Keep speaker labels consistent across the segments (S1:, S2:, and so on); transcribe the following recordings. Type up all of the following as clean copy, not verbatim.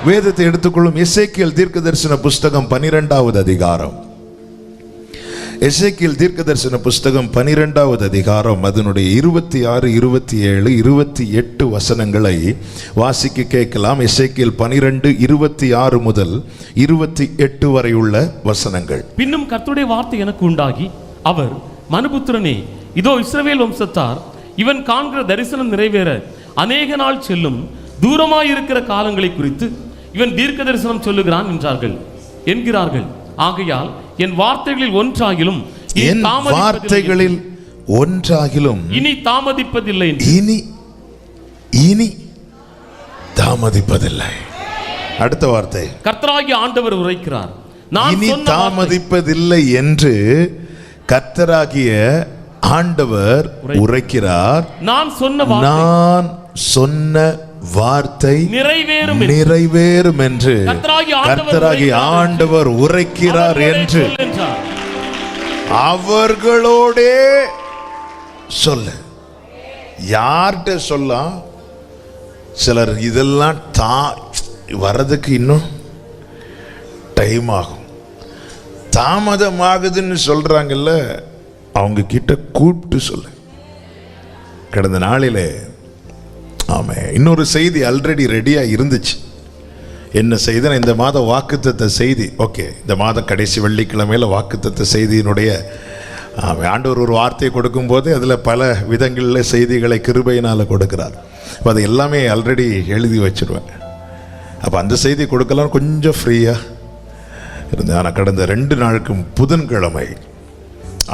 S1: வேதத்தை எடுத்துக்கொள்ளும். எசேக்கியேல் தீர்க்கதரிசன புஸ்தகம் 12வது அதிகாரம். எசேக்கியேல் தீர்க்கதரிசன புஸ்தகம் 12வது அதிகாரம் அதனுடைய 26, 27, 28 வசனங்களை வாசிக்க கேட்கலாம். எசேக்கியேல் 12, 26 முதல் 28 வரை உள்ள வசனங்கள்.
S2: பின்னும் கர்த்தருடைய வார்த்தை எனக்கு உண்டாகி, அவர் மனுபுத்திரனே, இதோ இஸ்ரவேல் வம்சத்தார் இவன் காண்கிற தரிசனம் நிறைவேற அநேக நாள் செல்லும், தூரமாயிருக்கிற காலங்களை குறித்து இவன் தீர்க்க தரிசனம் சொல்லுகிறான் என்கிறார்கள். ஆகையால் என் வார்த்தைகளில் ஒன்றாகிலும்
S1: இனி
S2: தாமதிப்பதில்லை.
S1: இனி தாமதிப்பதில்லை. அடுத்த வார்த்தை,
S2: கர்த்தராகிய ஆண்டவர் உரைக்கிறார்,
S1: இனி தாமதிப்பதில்லை என்று கர்த்தராகிய ஆண்டவர் உரைக்கிறார்.
S2: நான்
S1: சொன்ன வார்த்தை நிறைவேறும் என்று கர்த்தராகிய ஆண்டவர் உரைக்கிறார் என்று அவர்களோடே சொல்ல. யார்கிட்ட சொல்ல? சிலர் இதெல்லாம் வர்றதுக்கு இன்னும் டைம் ஆகும், தாமதமாகுதுன்னு சொல்றாங்கல்ல, அவங்க கிட்ட கூப்பிட்டு சொல்ல. கடந்த நாளிலே ஆமே இன்னொரு செய்தி ஆல்ரெடி ரெடியா இருந்துச்சு. என்ன செய்தினா, இந்த மாத வாக்குத்தத்த செய்தி. ஓகே, இந்த மாத கடைசி வெள்ளிக்கிழமையில வாக்குத்தத்த செய்தியினுடைய ஆண்டவர் ஒரு வார்த்தையை கொடுக்கும் போது அதில் பல விதங்களில் செய்திகளை கிருபையினால் கொடுக்கிறார். அப்போ அது எல்லாமே ஆல்ரெடி எழுதி வச்சிருவேன். அப்போ அந்த செய்தி கொடுக்கலாம் கொஞ்சம் ஃப்ரீயாக இருந்தேன். ஆனால் கடந்த 2 நாளுக்கு புதன்கிழமை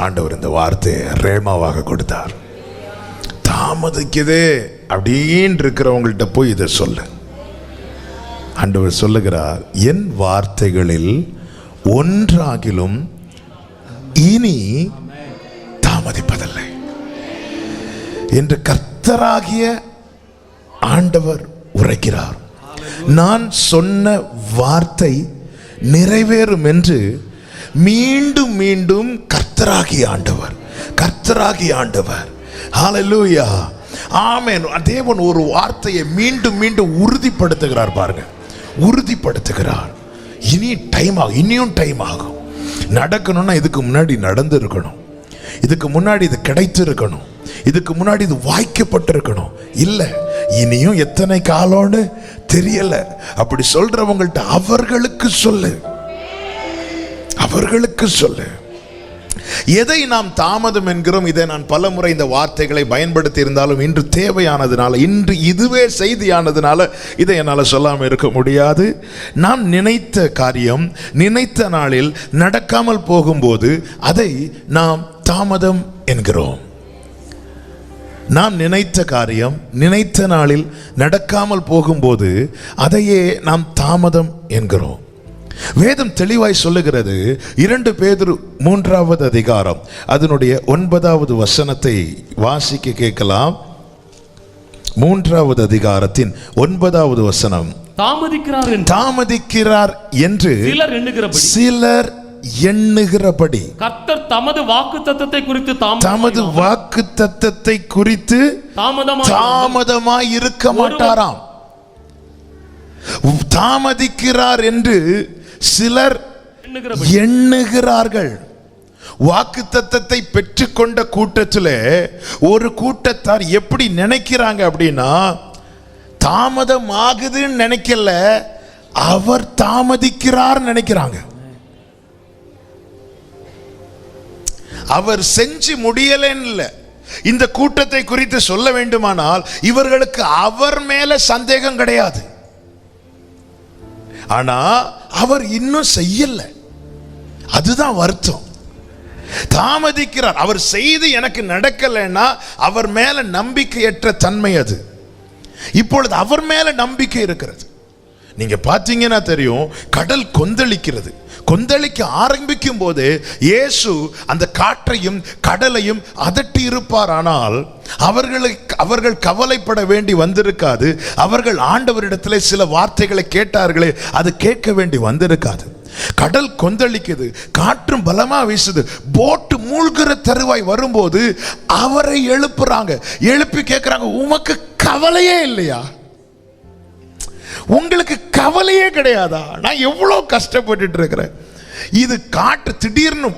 S1: ஆண்டவர் இந்த வார்த்தையை ரேமாவாக கொடுத்தார். தாமதிக்குதே அப்படின்னு இருக்கிறவங்கள்ட்ட போய் இதை சொல்ல. ஆண்டவர் சொல்லுகிறார், என் வார்த்தைகளில் ஒன்றாகிலும் இனி தாமதிப்பதில்லை என்று கர்த்தராகிய ஆண்டவர் உரைக்கிறார். நான் சொன்ன வார்த்தை நிறைவேறும் என்று மீண்டும் மீண்டும் கர்த்தராகிய ஆண்டவர் ஹல்லேலூயா, ஆமென். தேவன் ஒரு வார்த்தையை மீண்டும் மீண்டும் உறுதிப்படுத்துகிறார். பாருங்க, உறுதிப்படுத்துகிறார். இனியும் டைம் ஆகும். நடக்கணும்னா இதுக்கு முன்னாடி நடந்து இருக்கணும், இதுக்கு முன்னாடி இது கிடைத்திருக்கணும், இதுக்கு முன்னாடி இது வாய்க்கப்பட்டிருக்கணும். இல்லை, இனியும் எத்தனை காலம்னு தெரியல. அப்படி சொல்றவங்கள்ட்ட அவர்களுக்கு சொல்லு. எதை நாம் தாமதம் என்கிறோம்? இதை நான் பல முறை இந்த வார்த்தைகளை பயன்படுத்தி இருந்தாலும் இன்று தேவையானதுனால, இன்று இதுவே செய்தியானதுனால இதை என்னால் சொல்லாமல் இருக்க முடியாது. நாம் நினைத்த காரியம் நினைத்த நாளில் நடக்காமல் போகும்போது அதை நாம் தாமதம் என்கிறோம். நாம் நினைத்த காரியம் நினைத்த நாளில் நடக்காமல் போகும்போது அதையே நாம் தாமதம் என்கிறோம். வேதம் தெளிவாய் சொல்லுகிறது. 2 பேதுரு 3வது அதிகாரம் அதனுடைய 9வது வசனத்தை வாசிக்க கேட்கலாம். 3வது அதிகாரத்தின் 9வது வசனம், தாமதிக்கிறார் என்று சிலர் எண்ணுகிறபடி
S2: கர்த்தர் தமது
S1: வாக்குத்தத்தத்தை குறித்து தாமதமாய் இருக்க மாட்டாராம். தாமதிக்கிறார் என்று சிலர் எண்ணுகிறார்கள். வாக்குத்தத்தத்தை பெற்றுக்கொண்ட கூட்டத்தில் ஒரு கூட்டத்தார் எப்படி நினைக்கிறாங்க அப்படின்னா, தாமதம் ஆகுதுன்னு நினைக்கல, அவர் தாமதிக்கிறார் நினைக்கிறாங்க. அவர் செஞ்சு முடியலன்னு இல்லை. இந்த கூட்டத்தை குறித்து சொல்ல வேண்டுமானால் இவர்களுக்கு அவர் மேல சந்தேகம் கிடையாது. ஆனா அவர் இன்னும் செய்யல, அதுதான் வருத்தம். தாமதிக்கிறார். அவர் செய்து எனக்கு நடக்கலைன்னா அவர் மேல நம்பிக்கையற்ற தன்மை அது. இப்பொழுது அவர் மேல நம்பிக்கை இருக்கிறது. நீங்க பார்த்தீங்கன்னா தெரியும், கடல் கொந்தளிக்க ஆரம்பிக்கும் போது இயேசு அந்த காற்றையும் கடலையும் அதட்டி இருப்பார். ஆனால் அவர்கள் கவலைப்பட வேண்டி வந்திருக்காது. அவர்கள் ஆண்டவரிடத்தில் சில வார்த்தைகளை கேட்டார்களே, அது கேட்க வேண்டி வந்திருக்காது. கடல் கொந்தளிக்குது, காற்றும் பலமா வீசுது, போட்டு மூழ்கிற தருவாய் வரும்போது அவரை எழுப்பி கேட்கிறாங்க, உமக்கு கவலையே இல்லையா? உங்களுக்கு கவலையே கிடையாதா? நான் எவ்வளோ கஷ்டப்பட்டுட்டு இருக்கிறேன். இது காட்டு திடீர்னு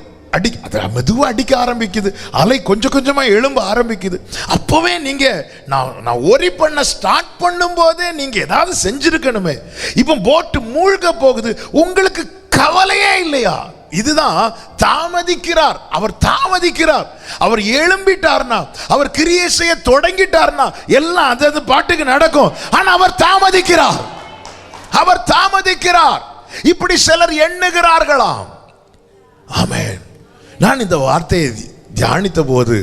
S1: மெதுவாக அடிக்க ஆரம்பிக்குது, அலை கொஞ்சம் கொஞ்சமா எழும்ப ஆரம்பிக்குது. அப்பவே நீங்க நான் ஒரி பண்ண ஸ்டார்ட் பண்ணும் போதே நீங்க ஏதாவது செஞ்சிருக்கணுமே. இப்போ போட்டு மூழ்க போகுது, உங்களுக்கு கவலையே இல்லையா? இதுதான் தாமதிக்கிறார். அவர் தாமதிக்கிறார். அவர் எழும்பிட்டார்னா, அவர் கிரியை செய்ய தொடங்கிட்டார்னா எல்லாம் அது பாட்டுக்கு நடக்கும். ஆனா அவர் தாமதிக்கிறார். அவர் தாமதிக்கிறார். இப்படி சிலர் எண்ணுகிறார்களாம். ஆமென். நான் இந்த வார்த்தையை தியானித்த போது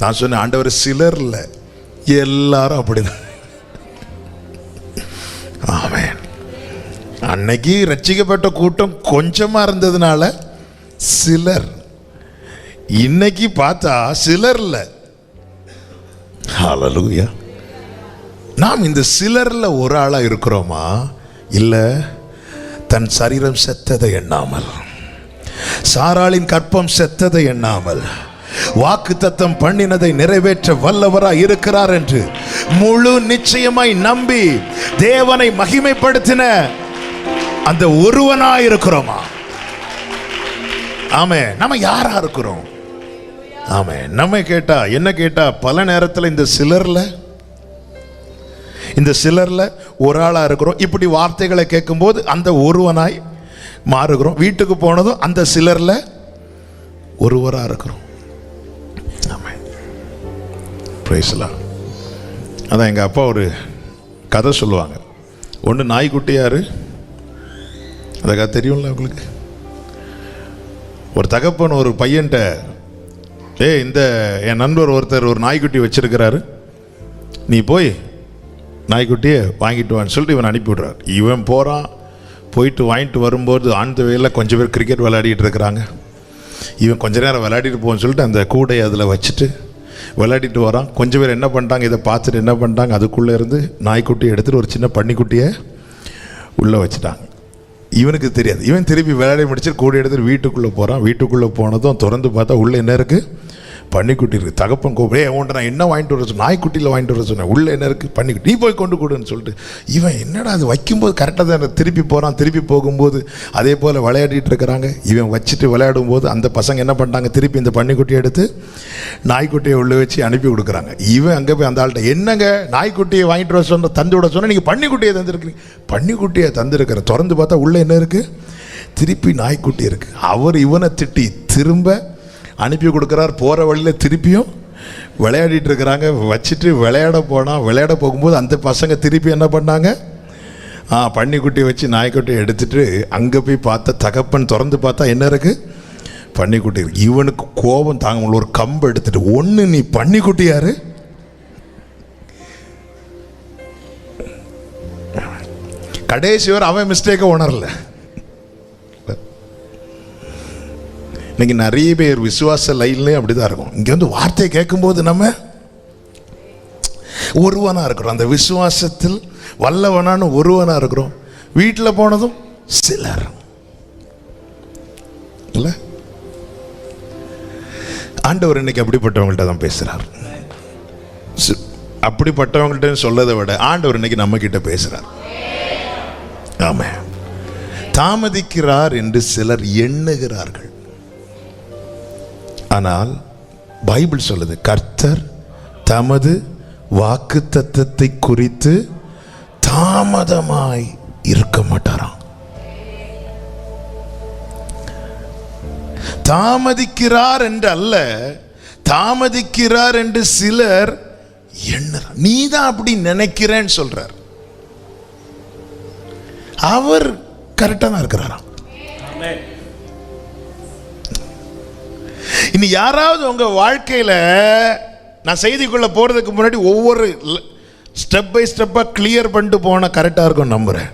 S1: நான் சொன்ன, ஆண்டவர் சிலர் இல்ல, எல்லாரும் அப்படிதான். ஆமென். அன்னைக்கு ரட்சிக்கப்பட்ட கூட்டம் கொஞ்சமா இருந்ததுனால சிலர், இன்னைக்கு பார்த்தா சிலர் இல்ல. ஹல்லேலூயா. நாம் இந்த சிலர்ல ஒரு ஆளா இருக்கிறோமா? இல்ல தன் சரீரம் செத்ததை எண்ணாமல், சாராளின் கற்பம் செத்ததை எண்ணாமல், வாக்குத்தத்தம் பண்ணினதை நிறைவேற்ற வல்லவராய் இருக்கிறார் என்று முழு நிச்சயமாய் நம்பி தேவனை மகிமைப்படுத்தின அந்த ஒருவனாய் இருக்கிறோமா? ஆமே. நம்ம யாரா இருக்கிறோம்? ஆமே. நம்ம கேட்டா என்ன கேட்டா, பல நேரத்தில் இந்த சிலர்ல ஒரு ஆளா இருக்கிறோம். இப்படி வார்த்தைகளை கேட்கும்போது அந்த ஒருவனாய் மாறுகிறோம். வீட்டுக்கு போனதும் அந்த சிலர்ல ஒருவரா இருக்கிறோம். ஆமென். Praise the Lord. அதான் எங்க அப்பா ஒரு கதை சொல்லுவாங்க. ஒன்று நாய்க்குட்டியாரு, அதுக்காக தெரியும்ல உங்களுக்கு. ஒரு தகப்பன் ஒரு பையன்ட்ட, இந்த என் நண்பர் ஒருத்தர் ஒரு நாய்க்குட்டி வச்சிருக்கிறாரு, நீ போய் நாய்க்குட்டியை வாங்கிட்டு வான்னு சொல்லிட்டு இவன் அனுப்பி விடுறார். இவன் போகிறான். போயிட்டு வாங்கிட்டு வரும்போது ஆன் த வேல கொஞ்சம் பேர் கிரிக்கெட் விளையாடிட்டு இருக்கிறாங்க. இவன் கொஞ்ச நேரம் விளையாடிட்டு போன்னு சொல்லிட்டு அந்த கூடையை அதில் வச்சுட்டு விளையாடிட்டு வரான். கொஞ்சம் பேர் என்ன பண்ணிட்டாங்க, இதை பார்த்துட்டு என்ன பண்ணிட்டாங்க, அதுக்குள்ளே இருந்து நாய்க்குட்டியை எடுத்துகிட்டு ஒரு சின்ன பன்னிக்குட்டியை உள்ளே வச்சுட்டாங்க. இவனுக்கு தெரியாது. இவன் திருப்பி விளையாடி முடிச்சுட்டு கூடை எடுத்துட்டு வீட்டுக்குள்ளே போகிறான். வீட்டுக்குள்ளே போனதும் திறந்து பார்த்தா உள்ளே என்ன இருக்குது? பன்னிக்குட்டி இருக்குது. தகப்பன் கூப்பிடே, உன்ட்ட நான் என்ன வாங்கிட்டு வர சொன்னேன்? நாய்க்குட்டியில் வாங்கிட்டு வர சொன்னேன். உள்ளே என்ன இருக்குது? பன்னிக்குட்டி. நீ போய் கொண்டு கொடுன்னு சொல்லிட்டு இவன் என்னடா அது வைக்கும்போது கரெக்டாக தான் திருப்பி போகிறான். திருப்பி போகும்போது அதே போல் விளையாடிட்டு இருக்கிறாங்க. இவன் வச்சுட்டு விளையாடும் போது அந்த பசங்க என்ன பண்ணிட்டாங்க, திருப்பி இந்த பன்னிக்குட்டியை எடுத்து நாய்க்குட்டியை உள்ளே வச்சு அனுப்பி கொடுக்குறாங்க. இவன் அங்கே போய் அந்த ஆள்கிட்ட, என்னங்க நாய்க்குட்டியை வாங்கிட்டு வர சொன்ன, தந்து விட சொன்ன, நீங்கள் பன்னிக்குட்டியை தந்துருக்கிறீங்க. பன்னிக்குட்டியை தந்துருக்கிற. திறந்து பார்த்தா உள்ளே என்ன இருக்குது? திருப்பி நாய்க்குட்டி இருக்குது. அவர் இவனை திட்டி திரும்ப அனுப்பி கொடுக்குறார். போகிற வழியில் திருப்பியும் விளையாடிட்டு இருக்கிறாங்க. வச்சுட்டு விளையாட போகும்போது அந்த பசங்க திருப்பி என்ன பண்ணாங்க, பன்னிக்குட்டியை வச்சு நாய்க்குட்டியை எடுத்துட்டு அங்கே போய் பார்த்தா தகப்பன் திறந்து பார்த்தா என்ன இருக்குது? பன்னிக்குட்டி இருக்கு. இவனுக்கு கோபம் தாங்க முடியல. ஒரு கம்பு எடுத்துட்டு, ஒன்று நீ பன்னிக்குட்டி யாரு? கடைசி வரை அவன் மிஸ்டேக்கை உணரல. இன்னைக்கு நிறைய பேர் விசுவாச லைன்லேயும் அப்படிதான் இருக்கும். இங்கே வந்து வார்த்தையை கேட்கும்போது நம்ம ஒருவனாக இருக்கிறோம், அந்த விசுவாசத்தில் வல்லவனான ஒருவனாக இருக்கிறோம். வீட்டில் போனதும் சிலர் இல்லை. ஆண்டவர் இன்னைக்கு அப்படிப்பட்டவங்கள்ட்ட தான் பேசுகிறார். அப்படிப்பட்டவங்கள்ட்ட சொல்லதை விட ஆண்டவர் இன்னைக்கு நம்ம கிட்ட பேசுகிறார். ஆமென். தாமதிக்கிறார் என்று சிலர் எண்ணுகிறார்கள். ஆனால் பைபிள் சொல்லுது, கர்த்தர் தமது வாக்குத்தத்தத்தை குறித்து தாமதமாய் இருக்க மாட்டாராம். தாமதிக்கிறார் என்று அல்ல, தாமதிக்கிறார் என்று சிலர் எண்ணுறார். நீ தான் அப்படி நினைக்கிறேன்னு சொல்றார். அவர் கரெக்டா தான் இருக்கிறாராம். இனி யாராவது உங்க வாழ்க்கையில, நான் செய்திக்குள்ள போறதுக்கு முன்னாடி ஒவ்வொரு ஸ்டெப் பை ஸ்டெப்பா கிளியர் பண்ணிட்டு போன கரெக்டா இருக்கும் நம்புறேன்.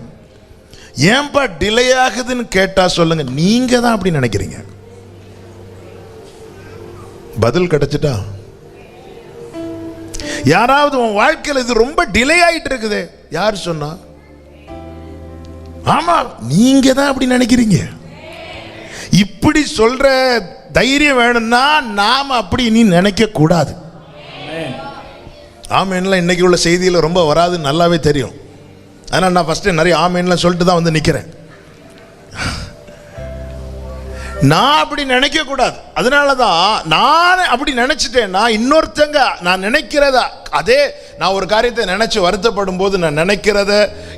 S1: ஏன்பா டிலே ஆகுதுன்னு கேட்டா சொல்லுங்க, நீங்க தான் அப்படி நினைக்கிறீங்க. பதில் கிடைச்சிட்டா, யாராவது உன் வாழ்க்கையில் இது ரொம்ப டிலே ஆயிட்டு இருக்குது, யார் சொன்னா? ஆமா, நீங்க தான் அப்படி நினைக்கிறீங்க. இப்படி சொல்ற தைரியம் வேணும்னா நாம அப்படி நீ நினைக்க கூடாது. ஆமென்ல இன்னைக்கு உள்ள செய்தியில் ரொம்ப வராது, நல்லாவே தெரியும். ஆனால் நான் ஃபஸ்ட்டு நிறைய ஆமேன்லாம் சொல்லிட்டு தான் வந்து நிற்கிறேன். நான் அப்படி நினைக்க கூடாது. அதனால தான் நான் அப்படி நினைச்சிட்டேன்னா இன்னொருத்தங்க நான் நினைக்கிறத, அதே நான் ஒரு காரியத்தை நினைச்சு வருத்தப்படும் போது நான் நினைக்கிறத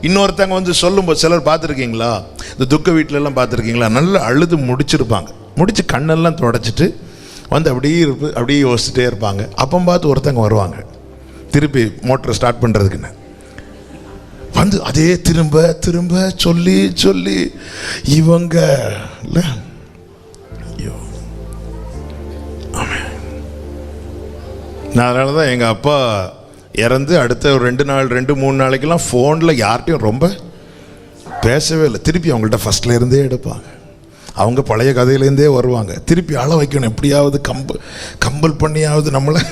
S1: இன்னொருத்தங்க வந்து சொல்லும்போது, சிலர் பார்த்துருக்கீங்களா இந்த துக்க வீட்டிலலாம் பார்த்துருக்கீங்களா, நல்லா அழுது முடிச்சிருப்பாங்க, முடிச்சு கண்ணெல்லாம் தொடச்சிட்டு வந்து அப்படியே யோசிச்சுட்டே இருப்பாங்க. அப்போ பார்த்து ஒருத்தங்க வருவாங்க திருப்பி மோட்டரை ஸ்டார்ட் பண்ணுறதுக்குன்னு, வந்து அதே திரும்ப திரும்ப சொல்லி சொல்லி இவங்க இல்லை. நான் அதனால தான் எங்கள் அப்பா இறந்து அடுத்த ஒரு 2-3 நாளைக்கெல்லாம் ஃபோனில் யார்கிட்டையும் ரொம்ப பேசவே இல்லை. திருப்பி அவங்கள்ட்ட ஃபஸ்ட்லேருந்தே எடுப்பாங்க, அவங்க பழைய கதையிலேருந்தே வருவாங்க. திருப்பி அழ வைக்கணும், எப்படியாவது கம்பல் பண்ணியாவது நம்மளை.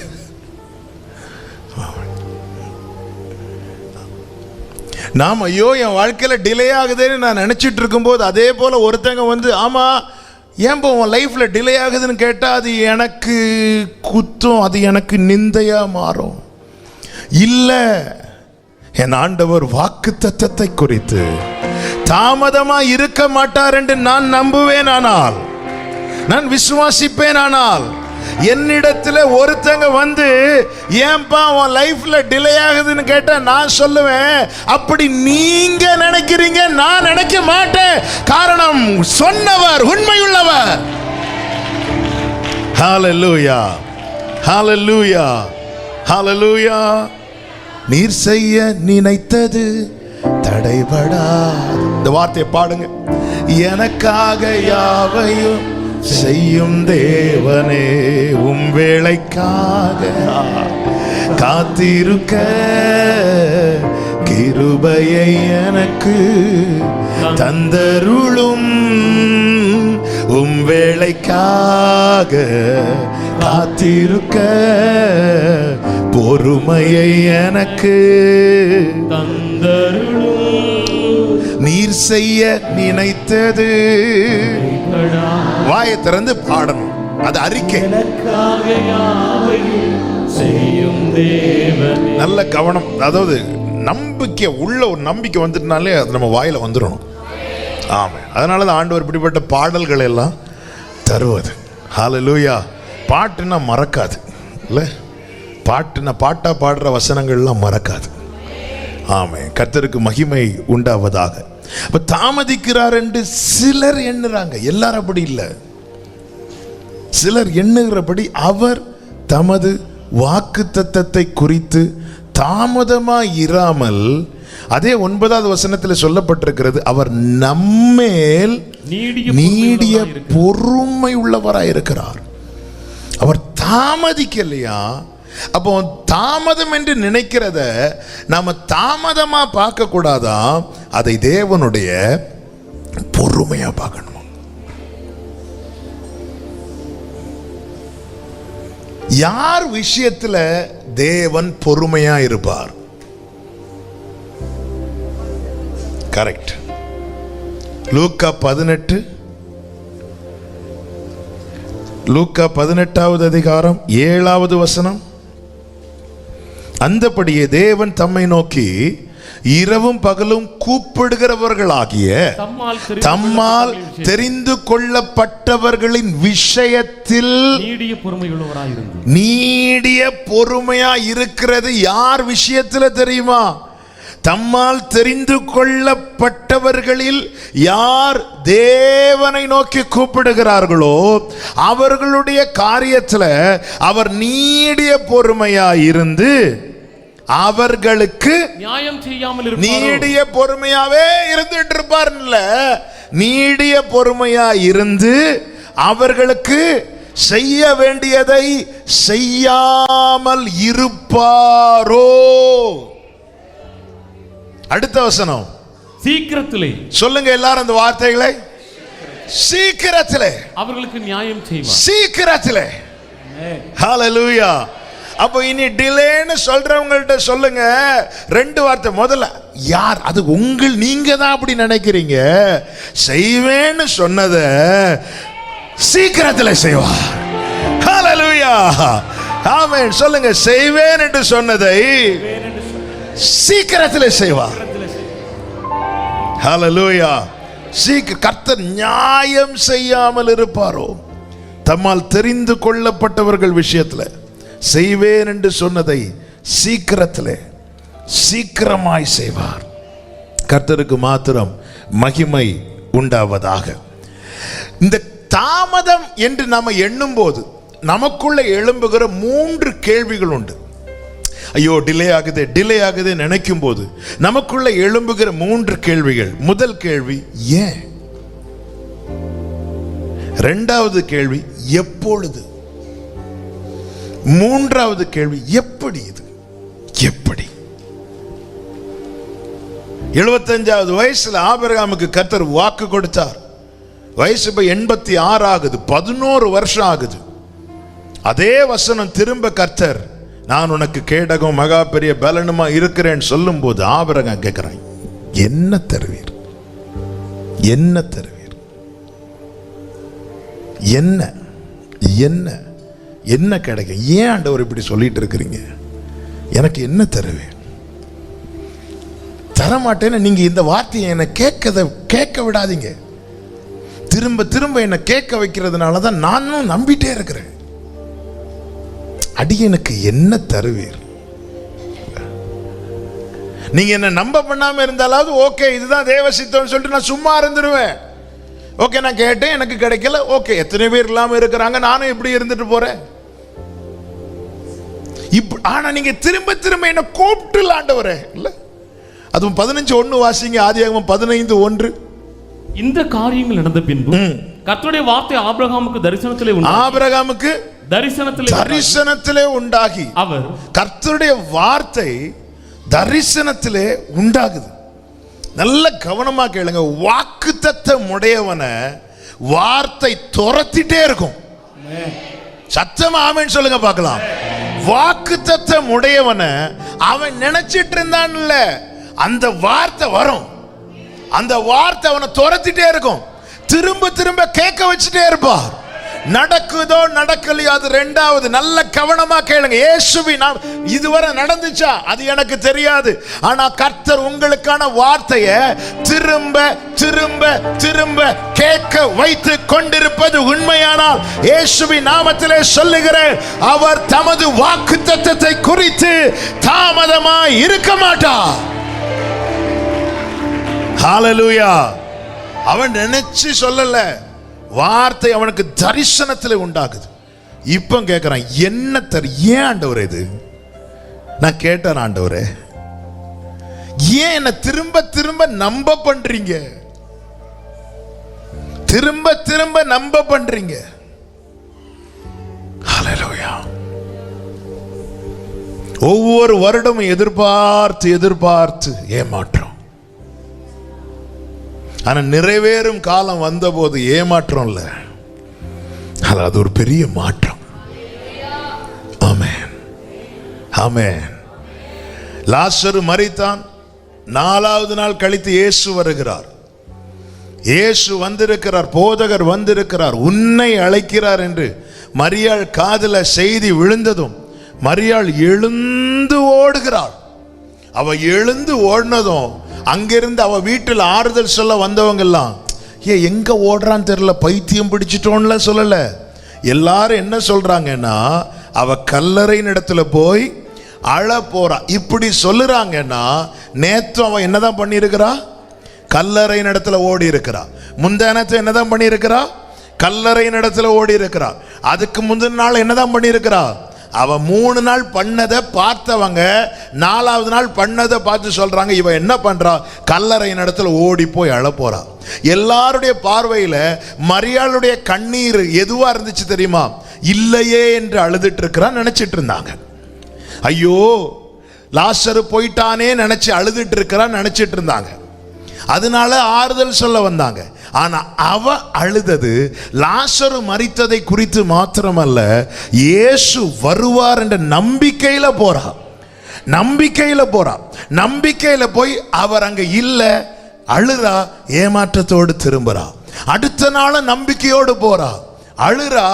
S1: நாம் ஐயோ என் வாழ்க்கையில் டிலே ஆகுதுன்னு நான் நினச்சிட்டு இருக்கும்போது அதே போல் ஒருத்தங்க வந்து ஆமாம் ஏன்போ உன் லைஃப்பில் டிலே ஆகுதுன்னு கேட்டால் அது எனக்கு குத்தம், அது எனக்கு நிந்தையாக மாறும். இல்லை, என் ஆண்டவர் வாக்கு தத்தத்தை குறித்து தாமதமாக இருக்க மாட்டார் என்று நான் நம்புவேன். ஆனால் நான் விசுவாசிப்பேன். ஆனால் என்னிடத்துல ஒருத்தங்க வந்து ஏன்பா உன் லைஃப்ல டிலே ஆகுதுன்னு கேட்டா நான் சொல்லுவேன், அப்படி நீங்க நினைக்கிறீங்க, நான் நினைக்க மாட்டேன். காரணம் சொன்னவர் உண்மையுள்ளவர். ஹல்லேலூயா, ஹல்லேலூயா, ஹல்லேலூயா. நீர் செய்ய நினைத்தது தடைபடா. இந்த வார்த்தையை பாடுங்க. எனக்காக யாவையும் செய்யும் தேவனே, உம் வேளைக்காக காத்திருக்க கிருபையை எனக்கு தந்தருளும். உம் வேளைக்காக காத்திருக்க பொறுமையை எனக்கு தந்தருளும். நீர் செய்ய நினைத்தது, வாயை திறந்து பாடணும், அது அறிக்கை. நல்ல கவனம். அதாவது நம்பிக்கை உள்ள ஒரு நம்பிக்கை வந்துட்டுனாலே அது நம்ம வாயில வந்துடணும். ஆமாம், அதனால தான் ஆண்டவர் இப்படிப்பட்ட பாடல்கள் எல்லாம் தருவது. ஹல்லேலூயா. பாட்டுன்னா மறக்காது இல்லை, பாட்டுன்னா பாட்டா பாடுற வசனங்கள்லாம் மறக்காது. ஆமாம், கர்த்தருக்கு மகிமை உண்டாவதாக. அப்ப தாமதிக்கிறார் என்று சிலர் எண்ணுறாங்க, எல்லாரும் அப்படி இல்லை. சிலர் எண்ணுகிறபடி அவர் தமது வாக்கு தத்தத்தை குறித்து தாமதமாய் இராமல், அதே 9வது வசனத்தில் சொல்லப்பட்டிருக்கிறது, அவர் நம்மேல் நீடிய பொறுமை உள்ளவராய் இருக்கிறார். அவர் தாமதிக்கலையா? அப்போ தாமதம் என்று நினைக்கிறத நாம தாமதமா பார்க்க கூடாதா, அதை தேவனுடைய பொறுமையா பார்க்கணும். யார் விஷயத்துல தேவன் பொறுமையா இருப்பார்? கரெக்ட். லூக்கா 18வது அதிகாரம் 7வது வசனம். அந்தபடியே தேவன் தம்மை நோக்கி இரவும் பகலும் கூப்பிடுகிறவர்களாகிய தம்மால் தெரிந்து கொள்ளப்பட்டவர்களின் விஷயத்தில் நீடிய பொறுமையா இருக்கிறது யார் விஷயத்துல தெரியுமா? தம்மால் தெரிந்து கொள்ளப்பட்டவர்களில் யார் தேவனை நோக்கி கூப்பிடுகிறார்களோ அவர்களுடைய காரியத்துல அவர் நீடிய பொறுமையா இருந்து அவர்களுக்கு
S2: நியாயம் செய்யாமல்
S1: நீடிய பொறுமையாவே இருந்துட்டு இருப்பார்ல, நீடிய பொறுமையா இருந்து அவர்களுக்கு செய்ய வேண்டியதை செய்யாமல் இருப்பாரோ? அடுத்த வசனம், சீக்கிரத்திலே. சொல்லுங்க எல்லாரும் அந்த வார்த்தைகளை. சீக்கிரத்திலே அவர்களுக்கு நியாயம் செய்வார். சீக்கிரத்திலே. ஹல்லேலூயா. அப்போ இனி டிலேன்னு சொல்றவங்கள்ட்ட சொல்லுங்க 2 வார்த்தை. முதல்ல யார் அது நீங்க தான் அப்படி நினைக்கிறீங்க. செய்வேன்னு சொன்னத சீக்கிரத்தில் செய்வார். ஹல்லேலூயா. ஆமென். சொல்லுங்க, செய்வேன் என்று சொன்னதை சீக்கிரத்தில் செய்வார். ஹல்லேலூயா. கர்த்தர் நியாயம் செய்யாமல் இருப்பாரோ? தம்மால் தெரிந்து கொள்ளப்பட்டவர்கள் விஷயத்துல செய்வேன் என்று சொன்னதை சீக்கிரமாய் செய்வார். கர்த்தருக்கு மாத்திரம் மகிமை உண்டாவதாக. இந்த தாமதம் என்று நாம எண்ணும் போது நமக்குள்ள எழும்புகிற 3 கேள்விகள் உண்டு. ஐயோ டிலே ஆகுது நினைக்கும் போது நமக்குள்ள எழும்புகிற 3 கேள்விகள். முதல் கேள்வி ஏன்? இரண்டாவது கேள்வி எப்பொழுது? மூன்றாவது கேள்வி எப்படி? இது எப்படி? 75வது வயசுல ஆபிரகாமுக்கு கர்த்தர் வாக்கு கொடுத்தார். வயசு இப்ப 86 ஆகுது, 11 வருஷம் ஆகுது. அதே வசனம் திரும்ப கர்த்தர் நான் உனக்கு கேடகம் மகா பெரிய பலனுமா இருக்கிறேன் சொல்லும் போது ஆபிரகாம் கேட்கிறான், என்ன தருவீர்? என்ன தருவீர்? என்ன என்ன என்ன கிடைக்கும்? ஏன் ஆண்டவர் இப்படி சொல்லிட்டு இருக்கிறீங்க? எனக்கு என்ன தருவேன்? தரமாட்டேன்னு நீங்க இந்த வார்த்தையை என்னை கேட்க விடாதீங்க. திரும்ப திரும்ப என்னை கேட்க வைக்கிறதுனால தான் நானும் நம்பிட்டே இருக்கிறேன். அடியனுக்கு என்ன தருவீர்? நீங்க என்ன நம்ப பண்ணாம இருந்தாலாவது ஓகே, இதுதான் தேவ சித்தம்னு சொல்லிட்டு நான் சும்மா இருந்துருவேன். ஓகே, நான் கேட்டேன், எனக்கு கிடைக்கல. ஓகே, எத்தனை பேர் இல்லாம இருக்கிறாங்க, நானும் இப்படி இருந்துட்டு போறேன். ஆனா நீங்க திரும்ப திரும்ப என்ன கூப்பிட்டு ஆண்டவரே இல்ல. அதுவும் 15:1 வாசிங்க. ஆதியாகமம் 15:1.
S2: இந்த காரியங்கள் நடந்த பின்பு கர்த்தருடைய வார்த்தை ஆபிரகாமுக்கு தரிசனத்திலே உண்டாகி அவர் கர்த்தருடைய வார்த்தை தரிசனத்திலே உண்டாகுது. நல்ல கவனமா கேளுங்க. வாக்குத்தத்தம் உடையவனை வார்த்தை துரத்திட்டே இருக்கும். சத்தமா ஆமென் சொல்லுங்க பார்க்கலாம். வாக்குத்தத்தம் உடையவனை அவன் நினைச்சிட்டு இருந்தான் இல்ல, அந்த வார்த்தை வரும். அந்த வார்த்தை அவனை துரத்திட்டே இருக்கும். திரும்ப திரும்ப கேட்க வச்சுட்டே இருப்பார். நடக்குதோ நடக்கலையோ அது ரெண்டாவது. நல்ல கவனமா கேளுங்க. இயேசுவின் இதுவரை நடந்துச்சா அது எனக்கு தெரியாது. ஆனா கர்த்தர் உங்களுக்கான வார்த்தையை திரும்ப திரும்ப திரும்ப கேட்க வைத்து கொண்டிருப்பது உண்மையானால் இயேசுவின் நாமத்திலே சொல்லுகிறேன், அவர் தமது வாக்குத்தத்தத்தை குறித்து தாமதமாய் இருக்க மாட்டார். ஹல்லேலூயா. அவன் நினைச்சு சொல்லல, வார்த்தை அவனுக்கு தரிசனத்தில் உண்டாகுது. இப்ப கேட்கிறான், என்ன ஏன் ஆண்டவரே இது? நான் கேட்டேன், ஆண்டவரே ஏன் என்ன திரும்ப திரும்ப நம்ப பண்றீங்க? திரும்ப திரும்ப நம்ப பண்றீங்க. ஹல்லேலூயா. ஒவ்வொரு வருடமும் எதிர்பார்த்து எதிர்பார்த்து ஏமாற்றம். ஆனா நிறைவேறும் காலம் வந்த போது ஏமாற்றம் இல்ல, அது ஒரு பெரிய மாற்றம். ஆமென் ஆமென். லாசரு மரித்தான். 4வது நாள் கழித்து இயேசு வருகிறார். இயேசு வந்திருக்கிறார், போதகர் வந்திருக்கிறார், உன்னை அழைக்கிறார் என்று மரியாள் காதுல செய்தி விழுந்ததும் மரியாள் எழுந்து ஓடுகிறாள். அவ எழுந்து ஓடினதும் அங்கிருந்து அவ வீட்டில் ஆறுதல் சொல்ல வந்தவங்க எல்லாம், எங்க ஓடுறான்னு தெரியல, பைத்தியம் பிடிச்சிட்டோன்ல சொல்லல. எல்லாரும் என்ன சொல்றாங்கன்னா, அவ கல்லறையின் இடத்துல போய் அழ போறா. இப்படி சொல்லுறாங்கன்னா நேத்து அவன் என்னதான் பண்ணியிருக்கிறா? கல்லறையின் இடத்துல ஓடி இருக்கிறா. முந்தானத்தை என்னதான் பண்ணியிருக்கிறா? கல்லறையின் இடத்துல ஓடி இருக்கிறா. அதுக்கு முந்தின நாள் என்னதான் பண்ணியிருக்கிறா? அவ 3 நாள் பண்ணதை பார்த்தவங்க 4வது நாள் பண்ணதை பார்த்து சொல்றாங்க, இவ என்ன பண்றா? கல்லறையின் இடத்துல ஓடி போய் அழ போறா. எல்லாருடைய பார்வையில மரியாளுடைய கண்ணீர் எதுவா இருந்துச்சு தெரியுமா? இல்லையே என்று அழுதுட்டு இருக்கிறான்னு நினைச்சிட்டு இருந்தாங்க. ஐயோ லாசரு போயிட்டானே நினைச்சு அழுதுட்டு இருக்கிறான்னு நினைச்சிட்டு இருந்தாங்க. அதனால ஆறுதல் சொல்ல வந்தாங்க. ஆனா அவ அழுதது லாசரு மரித்ததை குறித்து மாத்திரமல்ல, இயேசு வருவார் என்ற நம்பிக்கையில போறா. நம்பிக்கையில போறா. நம்பிக்கையில போய் அவர் அங்க இல்ல, அழுறா, ஏமாற்றத்தோடு திரும்புறா. அடுத்த நாள் நம்பிக்கையோடு போறா, அழுறா,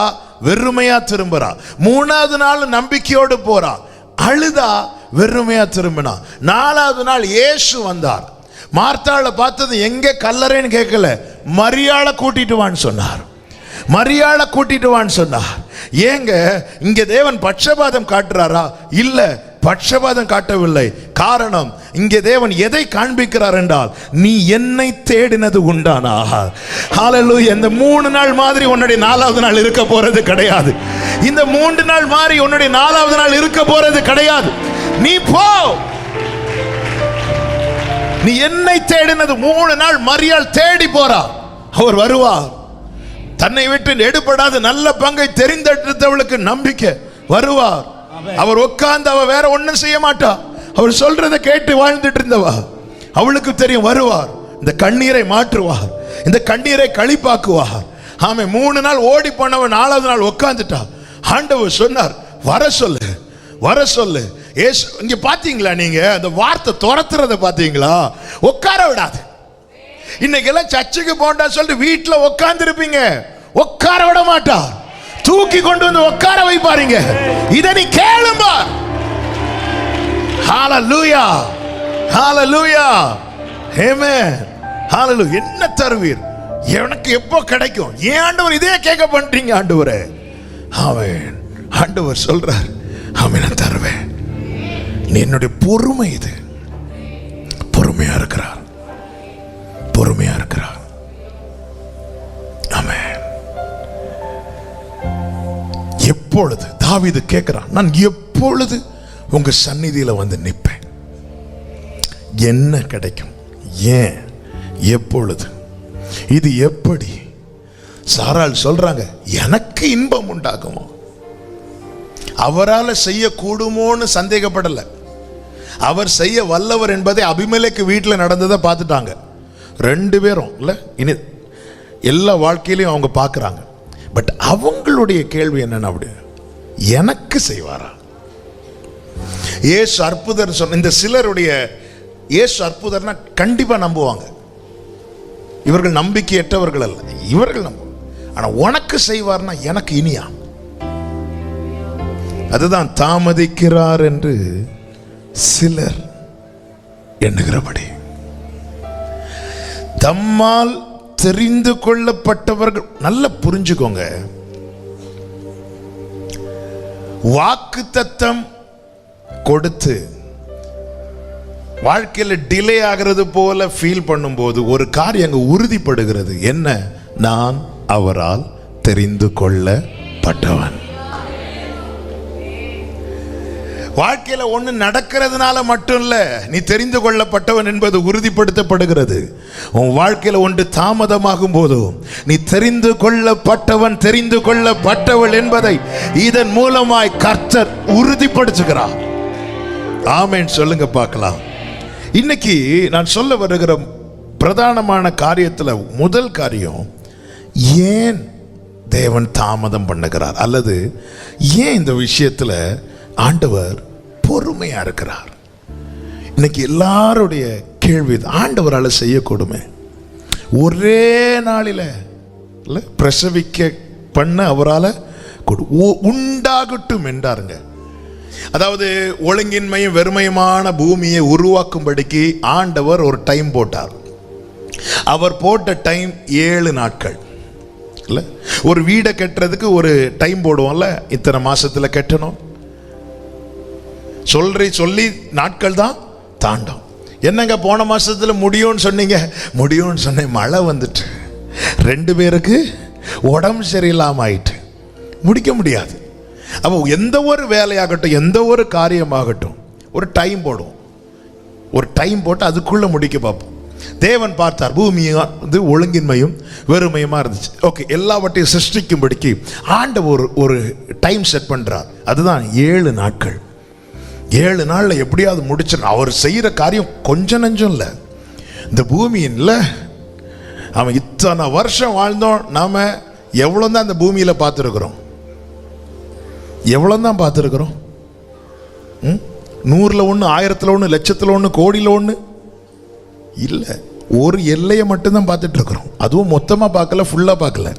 S2: வெறுமையா திரும்புறா. 3வது நாள் நம்பிக்கையோடு போறா, அழுதா, வெறுமையா திரும்பினா. 4வது நாள் இயேசு வந்தார்.
S1: மார்த்தாளை பார்த்தது எங்கே கல்லறைன்னு கேட்கல, மரியாளை கூட்டிட்டு வான்னு சொன்னார். மரியாளை கூட்டிட்டு வான்னு சொன்னார். ஏங்க இங்க தேவன் பட்சபாதம் காட்டுறாரா? இல்ல, பட்சபாதம் காட்டவில்லை. காரணம், இங்கே தேவன் எதை காண்பிக்கிறார் என்றால், நீ என்னை தேடினது உண்டானா. ஹல்லேலூயா. இந்த 3 நாள் மாதிரி உன்னுடைய 4வது நாள் இருக்க போறது கிடையாது. இந்த 3 நாள் மாதிரி உன்னுடைய 4வது நாள் இருக்க போறது கிடையாது. நீ போ, நீ என்னை தேடினது 3 நாள் மரியாள் தேடி போறா. அவர் வருவார். தன்னை விட்டு எடுபடாத நல்ல பங்கை தெரிந்தெடுத்தவளுக்கு நம்பிக்கை வருவார். அவர் உட்கார்ந்து அவ வேற ஒண்ணும் செய்ய மாட்டா. அவர் சொல்றதை கேட்டு வாழ்ந்துட்டு இருந்தவா. அவளுக்கு தெரியும் வருவார். இந்த கண்ணீரை மாற்றுவார், இந்த கண்ணீரை களிப்பாக்குவார். ஆமே, 3 நாள் ஓடி போனவன் 4வது நாள் உட்கார்ந்துட்டா. ஆண்டவர் சொன்னார், வர சொல்லு, வர சொல்லு. ஏசு இங்க பாத்தீங்களா? நீங்க அந்த வார்த்தை துரத்துறத பாத்தீங்களா? உட்கார விடாது. இன்னைக்கு எல்லாம் சர்ச்சுக்கு போண்டா சொல்லிட்டு வீட்டுல உட்கார்ந்து இருப்பீங்க, உட்கார விட மாட்டா. தூக்கி கொண்டு வந்து உட்கார வைப்பாருங்க. இதை நீ கேளும்பா. ஹல்லேலூயா, ஹல்லேலூயா, ஆமென், ஹல்லேலூயா. என்ன தருவீர்? எனக்கு எப்போ கிடைக்கும்? ஏன் ஆண்டவர் இதே கேட்க பண்றீங்க ஆண்டவரே? ஆமென். ஆண்டவர் சொல்றார், ஆமென், நான் தருவேன். நீ என்னுடைய பொறுமை, இது பொறுமையா இருக்கிறார், பொறுமையா இருக்கிறார். ஆமென். எப்பொழுது தாவீது கேட்கிறான், நான் எப்பொழுது உங்க சந்நிதியில வந்து நிற்பேன், என்ன கிடைக்கும்? ஏன், எப்பொழுது, இது எப்படி? சாராள் சொல்றாங்க, எனக்கு இன்பம் உண்டாகுமோ? அவரால் செய்ய கூடுமோன்னு சந்தேகப்படல. அவர் செய்ய வல்லவர் என்பதை அபிமெலேக்கு வீட்டில் நடந்ததை பார்த்துட்டாங்க 2 பேரும். இல்ல, இனி எல்லா வாழ்க்கையிலையும் அவங்க பார்க்குறாங்க. பட் அவங்களுடைய கேள்வி என்னன்னா, அப்படி எனக்கு செய்வாரா? இயேசு அற்புதர் சொன்ன இந்த சிலருடைய இயேசு அற்புதர்னா கண்டிப்பா நம்புவாங்க. இவர்கள் நம்பிக்கையற்றவர்கள் அல்ல, இவர்கள் நம்புவாங்க. ஆனா உனக்கு செய்வார்னா எனக்கு இனியா? அதுதான் தாமதிக்கிறார் என்று சிலர் எண்ணுகிறபடி. தம்மால் தெரிந்து கொள்ளப்பட்டவர்கள், நல்லா புரிஞ்சுக்கோங்க, வாக்குத்தத்தம் கொடுத்து வாழ்க்கையில் டிலே ஆகிறது போல ஃபீல் பண்ணும்போது ஒரு காரியம் அங்க உறுதிப்படுகிறது. என்ன? நான் அவரால் தெரிந்து கொள்ளப்பட்டவன். வாழ்க்கையில ஒண்ணு நடக்கிறதுனால மட்டும் இல்ல நீ தெரிந்து கொள்ளப்பட்டவன் என்பது உறுதிப்படுத்தப்படுகிறது. உன் வாழ்க்கையில ஒன்று தாமதமாகும் போது நீ தெரிந்து கொள்ளப்பட்டவன், தெரிந்து கொள்ளப்பட்டவள் என்பதை இதன் மூலமாய் கர்த்தர் உறுதிப்படுத்துகிறார். ஆமென் சொல்லுங்க பார்க்கலாம். இன்னைக்கு நான் சொல்ல வருகிற பிரதானமான காரியத்துல முதல் காரியம், ஏன் தேவன் தாமதம் பண்ணுகிறார், அல்லது ஏன் இந்த விஷயத்துல ஆண்டவர் பொறுமையா இருக்கிறார். இன்னைக்கு எல்லாருடைய கேள்வி, ஆண்டவரால் செய்யக்கூடுமே, ஒரே நாளில பிரசவிக்க பண்ண அவரால் உண்டாகட்டும் என்றாருங்க. அதாவது ஒழுங்கின்மையும் வெறுமையுமான பூமியை உருவாக்கும்படிக்கு ஆண்டவர் ஒரு டைம் போட்டார். அவர் போட்ட டைம் 7 நாட்கள். இல்ல, ஒரு வீடை கட்டுறதுக்கு ஒரு டைம் போடுவோம்ல, இத்தனை மாசத்துல கட்டணும் சொல்லி நாட்கள் தான் தாண்டும். என்னங்க போன மாசத்துல முடியும்னு சொன்னீங்க, முடியும்னு சொன்னேன், மழை வந்துட்டு 2 பேருக்கு உடம்பு சரியில்லாம ஆயிட்டு, முடிக்க முடியாது. அப்போ எந்த ஒரு வேலையாகட்டும், எந்த ஒரு காரியமாகட்டும், ஒரு டைம் போடுவோம். ஒரு டைம் போட்டு அதுக்குள்ள முடிக்க பார்ப்போம். தேவன் பார்த்தார், பூமியை வந்து ஒழுங்கின்மையும் வெறுமையுமா இருந்துச்சு. ஓகே, எல்லாவற்றையும் சிருஷ்டிக்கும்படிக்கு ஆண்டவர் ஒரு டைம் செட் பண்றார். அதுதான் 7 நாட்கள். 7 நாள்ல எப்படியாவது முடிச்சிடணும். அவர் செய்யற காரியம் கொஞ்சம் நஞ்சம் இல்லை. இந்த பூமியில அவன் இத்தனை வருஷம் வாழ்ந்தோம், நாம எவ்வளவு தான் இந்த பூமியில பார்த்துருக்கிறோம், எவ்வளவு தான் பார்த்துருக்கிறோம்? 100ல் 1, 1000ல் 1, லட்சத்தில் 1, கோடியில் 1 இல்லை. ஒரு எல்லையை மட்டும்தான் பார்த்துட்டு இருக்கிறோம். அதுவும் மொத்தமாக பார்க்கல, ஃபுல்லாக பார்க்கல.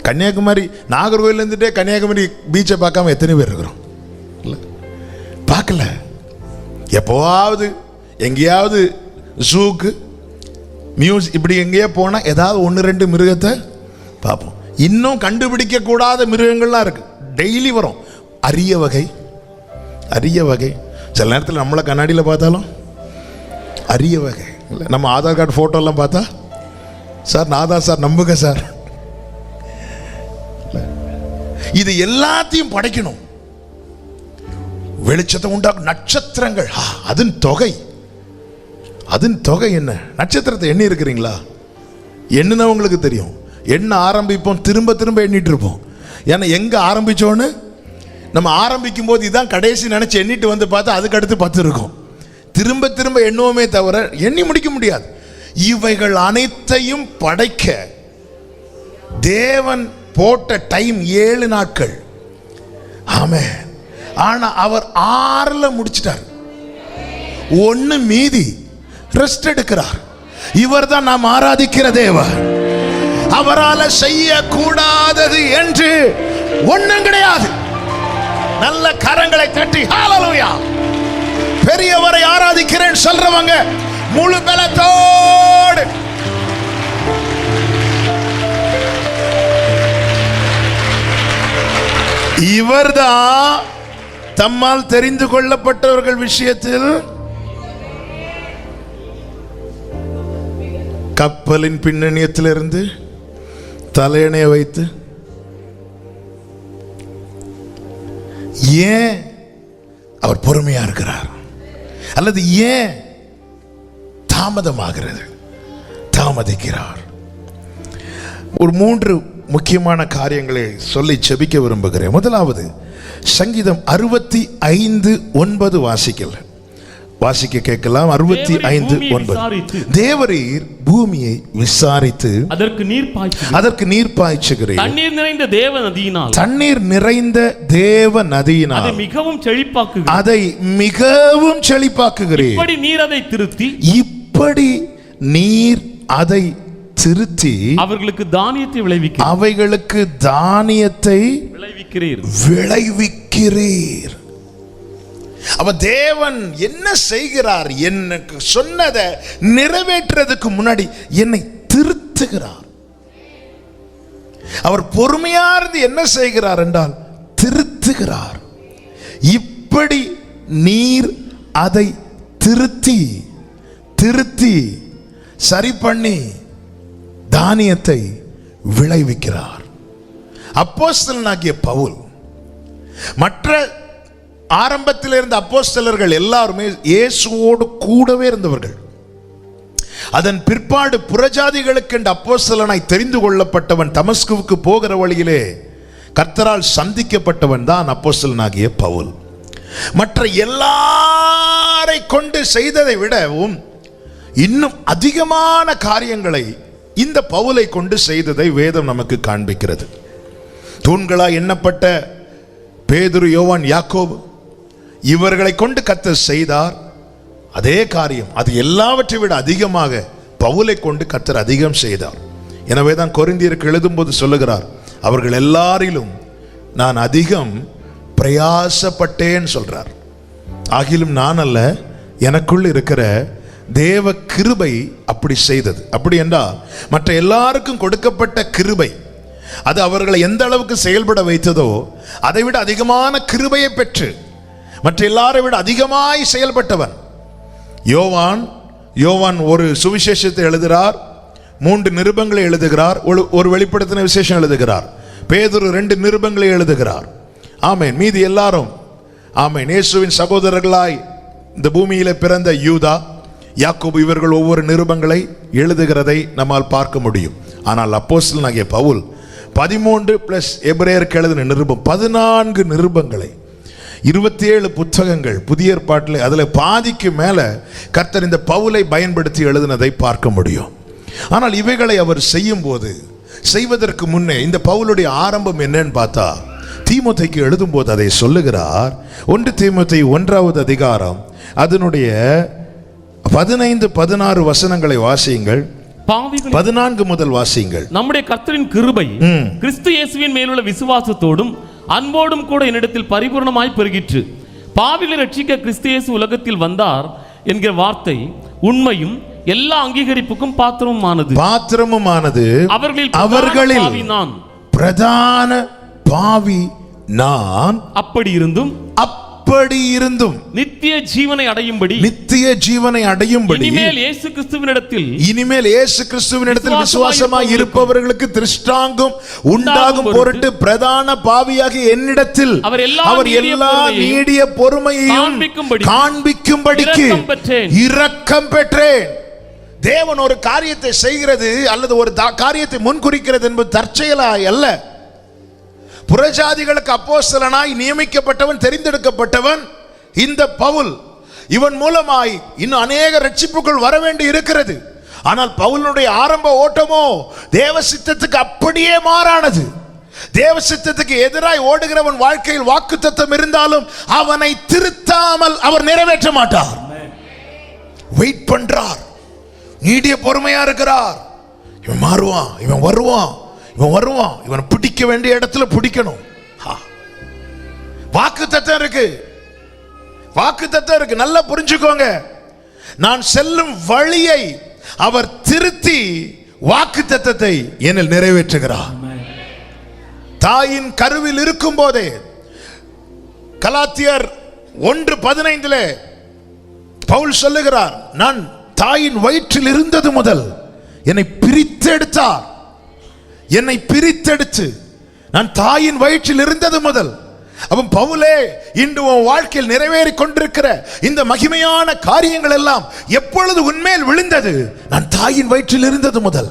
S1: கன்னியாகுமரி, நாகர்கோவில் இருந்துட்டே கன்னியாகுமரி பீச்சை பார்க்காம எத்தனை பேர் இருக்கிறோம்? இல்லை, பார்க்கல. எப்போவாவது எங்கேயாவது ஜூக்கு இப்படி எங்கேயே போனால் ஏதாவது 1-2 மிருகத்தை பார்ப்போம். இன்னும் கண்டுபிடிக்க கூடாத மிருகங்கள்லாம் இருக்கு, டெய்லி வரும். அரிய வகை சில நேரத்தில் நம்மளை கண்ணாடியில் பார்த்தாலும் அரிய வகை இல்லை. நம்ம ஆதார் கார்டு ஃபோட்டோலாம் பார்த்தா சார் நான் தான் சார், நம்புங்க சார். இது எல்லாத்தையும் படைக்கணும். வெளிச்சத்தை உண்டாக்கும் நட்சத்திரங்கள், அதன் தொகை என்ன? நட்சத்திரத்தை எண்ணி இருக்கிறீங்களா? எண்ணுனவங்களுக்கு தெரியும். எண்ண ஆரம்பிப்போம், திரும்ப திரும்ப எண்ணிட்டு இருப்போம். ஏன்னா எங்க ஆரம்பிச்சோன்னு நம்ம ஆரம்பிக்கும் போது இதான் கடைசி நினைச்சு எண்ணிட்டு வந்து பார்த்தா அதுக்கு அடுத்து 10 இருக்கும். திரும்ப திரும்ப எண்ணுவோமே தவிர எண்ணி முடிக்க முடியாது. இவைகள் அனைத்தையும் படைக்க தேவன் போட்ட டைம் 7 நாட்கள். ஆமென். ஆனா அவர் 6ல முடிச்சிட்டார். 1 மீதி ரெஸ்ட் எடுக்கிறார். இவர் தான் நாம் ஆராதிக்கிற தேவன். அவரால் செய்ய கூடாதது என்று ஒண்ணும் கிடையாது. நல்ல கரங்களை தட்டி ஹalleluya, பெரியவரை ஆராதிக்கிறேன் சொல்றவங்க முழு பலத்தோடு இவர்தான் தம்மால் தெரிந்து கொள்ளப்பட்டவர்கள் விஷயத்தில் கப்பலின் பின்னணியத்திலிருந்து தலையணைய வைத்து ஏன் அவர் பொறுமையா இருக்கிறார் அல்லது ஏன் தாமதிக்கிறார்? ஒரு 3 முக்கியமான காரியங்களை சொல்லி செபிக்க விரும்புகிறேன். முதலாவது, சங்கீதம் 65:9 வாசிக்க கேட்கலாம். 65:9. தேவரீர் பூமியை விசாரித்து அதற்கு நீர் பாய்ச்சுகிறீர்.
S2: தண்ணீர் நிறைந்த
S1: தேவ நதியினால் அதை மிகவும் செழிப்பாக்குகிறீர். இப்படி நீர் அதை திருத்தி
S2: அவர்களுக்கு தானியத்தை
S1: விளைவிக்கிறீர். அவன் தேவன் என்ன செய்கிறார்? எனக்கு சொன்னதை நிறைவேற்றுறதுக்கு முன்னாடி என்னை திருத்துகிறார். அவர் பொறுமையா இருந்து என்ன செய்கிறார் என்றால் திருத்துகிறார். இப்படி நீர் அதை திருத்தி சரி பண்ணி தானியத்தை விளைவிக்கிறார். அப்போஸ்தலனாகிய பவுல் மற்ற ஆரம்பத்தில் இருந்த அப்போஸ்தலர்கள் எல்லாருமே இயேசுவோடு கூடவே இருந்தவர்கள். அதன் பிற்பாடு புறஜாதிகளுக்கு என்று அப்போஸ்தலனாய் தெரிந்து கொள்ளப்பட்டவன் தமஸ்குவுக்கு போகிற வழியிலே கர்த்தரால் சந்திக்கப்பட்டவன் தான் அப்போஸ்தலனாகிய பவுல். மற்ற எல்லாரை கொண்டு செய்ததை விடவும் இன்னும் அதிகமான காரியங்களை இந்த பவுலை கொண்டு செய்ததை வேதம் நமக்கு காண்பிக்கிறது. தூண்களாய் எண்ணப்பட்ட பேதுரு, யோவான், யாக்கோபு இவர்களை கொண்டு கர்த்தர் செய்தார். அதே காரியம் அது எல்லாவற்றை விட அதிகமாக பவுலை கொண்டு கர்த்தர் அதிகம் செய்தார். எனவே தான் கொரிந்தியருக்கு எழுதும்போது சொல்லுகிறார், அவர்கள் எல்லாரிலும் நான் அதிகம் பிரயாசப்பட்டேன் சொல்றார். ஆகிலும் நான் அல்ல, எனக்குள் இருக்கிற தேவ கிருபை அப்படி செய்தது. அப்படி என்றால் மற்ற எல்லாருக்கும் கொடுக்கப்பட்ட கிருபை அது அவர்களை எந்த அளவுக்கு செயல்பட வைத்ததோ அதை விட அதிகமான கிருபையை பெற்று மற்ற எல்லாரை விட அதிகமாய் செயல்பட்டவன் யோவான் ஒரு சுவிசேஷத்தை எழுதுகிறார், 3 நிருபங்களை எழுதுகிறார், ஒரு வெளிப்படுத்தின விசேஷம் எழுதுகிறார். பேதுரு 2 நிருபங்களை எழுதுகிறார். ஆமென். மீதி எல்லாரும் ஆமென் இயேசுவின் சகோதரர்களாய் இந்த பூமியில பிறந்த யூதா, யாக்கோபு இவர்கள் ஒவ்வொரு நிருபங்களை எழுதுகிறதை நம்மால் பார்க்க முடியும். ஆனால் அப்போஸ்தலனாகிய பவுல் 13 பிளஸ் எபிரேயருக்கு எழுதின நிருபம் 14 நிருபங்களை 27 புத்தகங்கள் புதிய ஏற்பாட்டில் அதில் பாதிக்கு மேல கர்த்தர் இந்த பவுலை பயன்படுத்தி எழுதினதை பார்க்க முடியும். ஆனால் இவைகளை அவர் செய்வதற்கு முன்னே இந்த பவுலுடைய ஆரம்பம் என்னன்னு பார்த்தா, தீமோத்தேயுக்கு எழுதும் போது அதை சொல்லுகிறார். 1 தீமோத்தேயு 1வது அதிகாரம் அதனுடைய 15-16 வசனங்களை வாசியுங்கள். 14 முதல் வாசியுங்கள்.
S2: நம்முடைய கர்த்தரின் கிருபை கிறிஸ்து இயேசுவின் மேலுள்ள விசுவாசத்தோடும் அன்போடும் கூட என்னிடத்தில் பரிபூர்ணமாய் பெருகிற்று. பாவிகளை ரட்சிக்க கிறிஸ்து இயேசு உலகத்தில் வந்தார் என்கிற வார்த்தை உண்மையும் எல்லா அங்கீகரிப்புக்கும் பாத்திரமுமானது
S1: அவர்களில்
S2: நான்
S1: பிரதான பாவி நான்.
S2: அப்படி இருந்தும் நித்திய ஜீவனை அடையும்படி இனிமேல் இயேசு கிறிஸ்துவினிடத்தில் விசுவாசமாய் இருப்பவர்களுக்கு திருஷ்டாங்கம் உண்டாகும் பொருட்டு பிரதான பாவியாகிய என்னிடத்தில் அவர் எல்லா நீடிய பொறுமையையும் காண்பிக்கும்படிக்கு இரக்கம் பெற்றேன். தேவன் ஒரு காரியத்தை செய்கிறது அல்லது ஒரு காரியத்தை முன்குறிக்கிறது என்பது தற்செயலாய் அல்ல. புறஜாதிகளுக்கு அப்போஸ்தலனாய் நியமிக்கப்பட்டவன், தெரிந்தெடுக்கப்பட்டவன் இந்த பவுல். இவன் மூலமாய் இன்னும் அநேக ரட்சிப்புகள் வர வேண்டி இருக்கிறது. ஆனால் பவுலுடைய ஆரம்ப ஓட்டமோ தேவ சித்தத்துக்கு அப்படியே மாறானது. தேவ சித்தத்துக்கு எதிராய் ஓடுகிறவன் வாழ்க்கையில் வாக்குத்தத்தம் இருந்தாலும் அவனை திருத்தாமல் அவர் நிறைவேற்ற மாட்டார். வெயிட் பண்றார், நீடிய பொறுமையா இருக்கிறார். இவன் மாறுவான், இவன் வருவான், இவன் பிடிக்க வேண்டிய இடத்துல பிடிக்கணும். வாக்குத்தத்தம் இருக்கு, நல்லா புரிஞ்சுக்கோங்க. நான் செல்லும் வழியை அவர் திருத்தி வாக்குத்தத்தத்தை என்னில் நிறைவேற்றுகிறார். தாயின் கருவில் இருக்கும் போதே கலாத்தியர் 1:15 பவுல் சொல்லுகிறார், நான் தாயின் வயிற்றில் இருந்தது முதல் என்னை பிரித்தெடுத்து நான் தாயின் வயிற்றில் இருந்தது முதல். அவன் பவுலே, இன்று உன் வாழ்க்கையில் நிறைவேறி கொண்டிருக்கிற இந்த மகிமையான காரியங்கள் எல்லாம் எப்பொழுது உன்மேல் விழுந்தது? நான் தாயின் வயிற்றில் இருந்தது முதல்.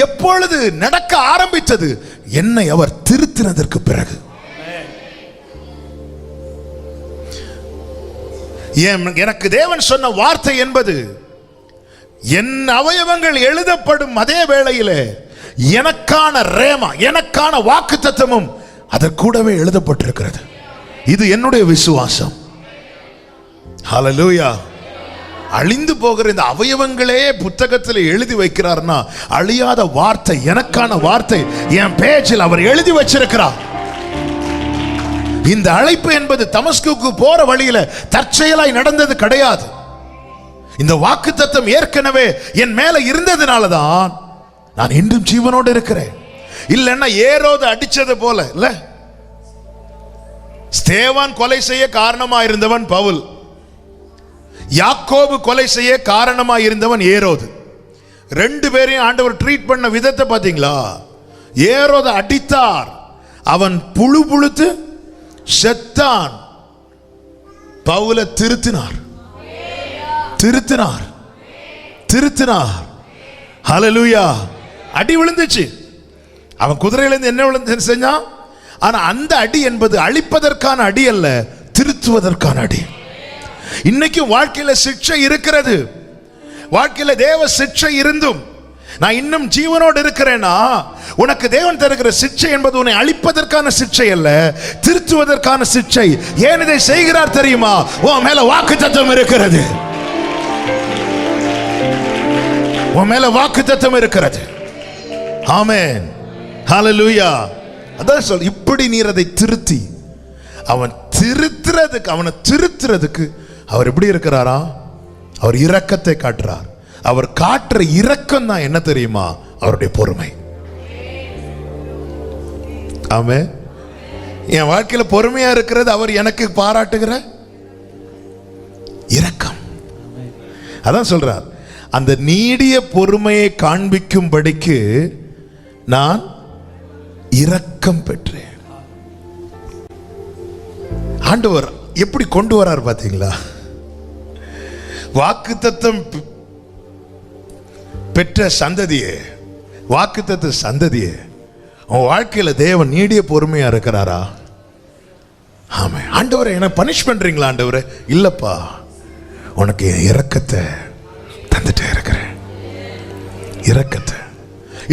S2: எப்பொழுது நடக்க ஆரம்பித்தது? என்னை அவர் திருத்தினதற்கு பிறகு. எனக்கு தேவன் சொன்ன வார்த்தை என்பது என் அவயவங்கள் எழுதப்படும் அதே வேளையிலே எனக்கான ரேமா, எனக்கான வாக்குத்தத்தமும் அதற்கூடவே எழுதப்பட்டிருக்கிறது. இது என்னுடைய விசுவாசம். ஹல்லேலூயா. அழிந்து போகிற இந்த அவயவங்களே புத்தகத்தில் எழுதி வைக்கிறார்னா அழியாத வார்த்தை, எனக்கான வார்த்தை என் பேச்சில் அவர் எழுதி வச்சிருக்கிறார். இந்த அழைப்பு என்பது தமஸ்குக்கு போற வழியில தற்செயலாய் நடந்தது கிடையாது. இந்த வாக்குத்தத்தம் ஏற்கனவே என் மேல இருந்ததுனாலதான் நான் இன்றும் ஜீவனோடு இருக்கிறேன். இல்லைன்னா ஏரோது அடிச்சது போல இல்ல. ஸ்தேவான் கொலை செய்ய காரணமா இருந்தவன் பவுல், யாக்கோபு கொலை செய்ய காரணமா இருந்தவன் ஏரோது. ரெண்டு பேரையும் ஆண்டவர் ட்ரீட் பண்ண விதத்தை பாத்தீங்களா? ஏரோது அடித்தார், அவன் புழு புழுத்து செத்தான். பவுலை திருத்தினார். ஹல்லேலூயா. அடி விழுந்துச்சு. அவன் குதிரையிலிருந்து என்ன விழுந்து செஞ்சான்? ஆனா அந்த அடி என்பது அழிப்பதற்கான அடி அல்ல, திருத்துவதற்கான அடி. இன்னைக்கும் வாழ்க்கையில சிக்ஷை இருக்கிறது. வாழ்க்கையில தேவ சிக்ஷை இருந்தும் நான் இன்னும் ஜீவனோடு இருக்கிறேனா, உனக்கு தேவன் தருகிற சிக்ஷை என்பது உன்னை அழிப்பதற்கான சிக்ஷை அல்ல, திருத்துவதற்கான சிக்ஷை. ஏன் இதை செய்கிறார் தெரியுமா? உன் மேல வாக்குத்தத்தம் இருக்கிறது. உன் மேல வாக்குத்தத்தம் இருக்கிறது. ஆமென். ஹல்லேலூயா. அதான் சொல், இப்படி நீர் அதை திருத்தி அவனை திருத்துறதுக்கு அவர் எப்படி இருக்கிறாரா? அவர் இரக்கத்தை காட்டுறார். அவர் காட்டுற இரக்கம் தான் என்ன தெரியுமா? அவருடைய பொறுமை. ஆமென். என் வாழ்க்கையில பொறுமையா இருக்கிறது அவர் எனக்கு பாராட்டுகிற இரக்கம். அதான் சொல்றார், அந்த நீடிய பொறுமையை காண்பிக்கும்படிக்கு நான் இரக்கம் பெற்றேன். ஆண்டவர் எப்படி கொண்டு வரார் பாத்தீங்களா? வாக்குத்தத்தம் பெற்ற சந்ததியே, வாக்குத்தத்த சந்ததியே, உன் வாழ்க்கையில தேவன் நீடிய பொறுமையா இருக்கிறாரா? ஆமா. ஆண்டவரை என்ன பனிஷ் பண்றீங்களா? ஆண்டவரை இல்லப்பா, உனக்கு என் இரக்கத்தை தந்துட்டே இருக்கிறேன். இரக்கத்தை.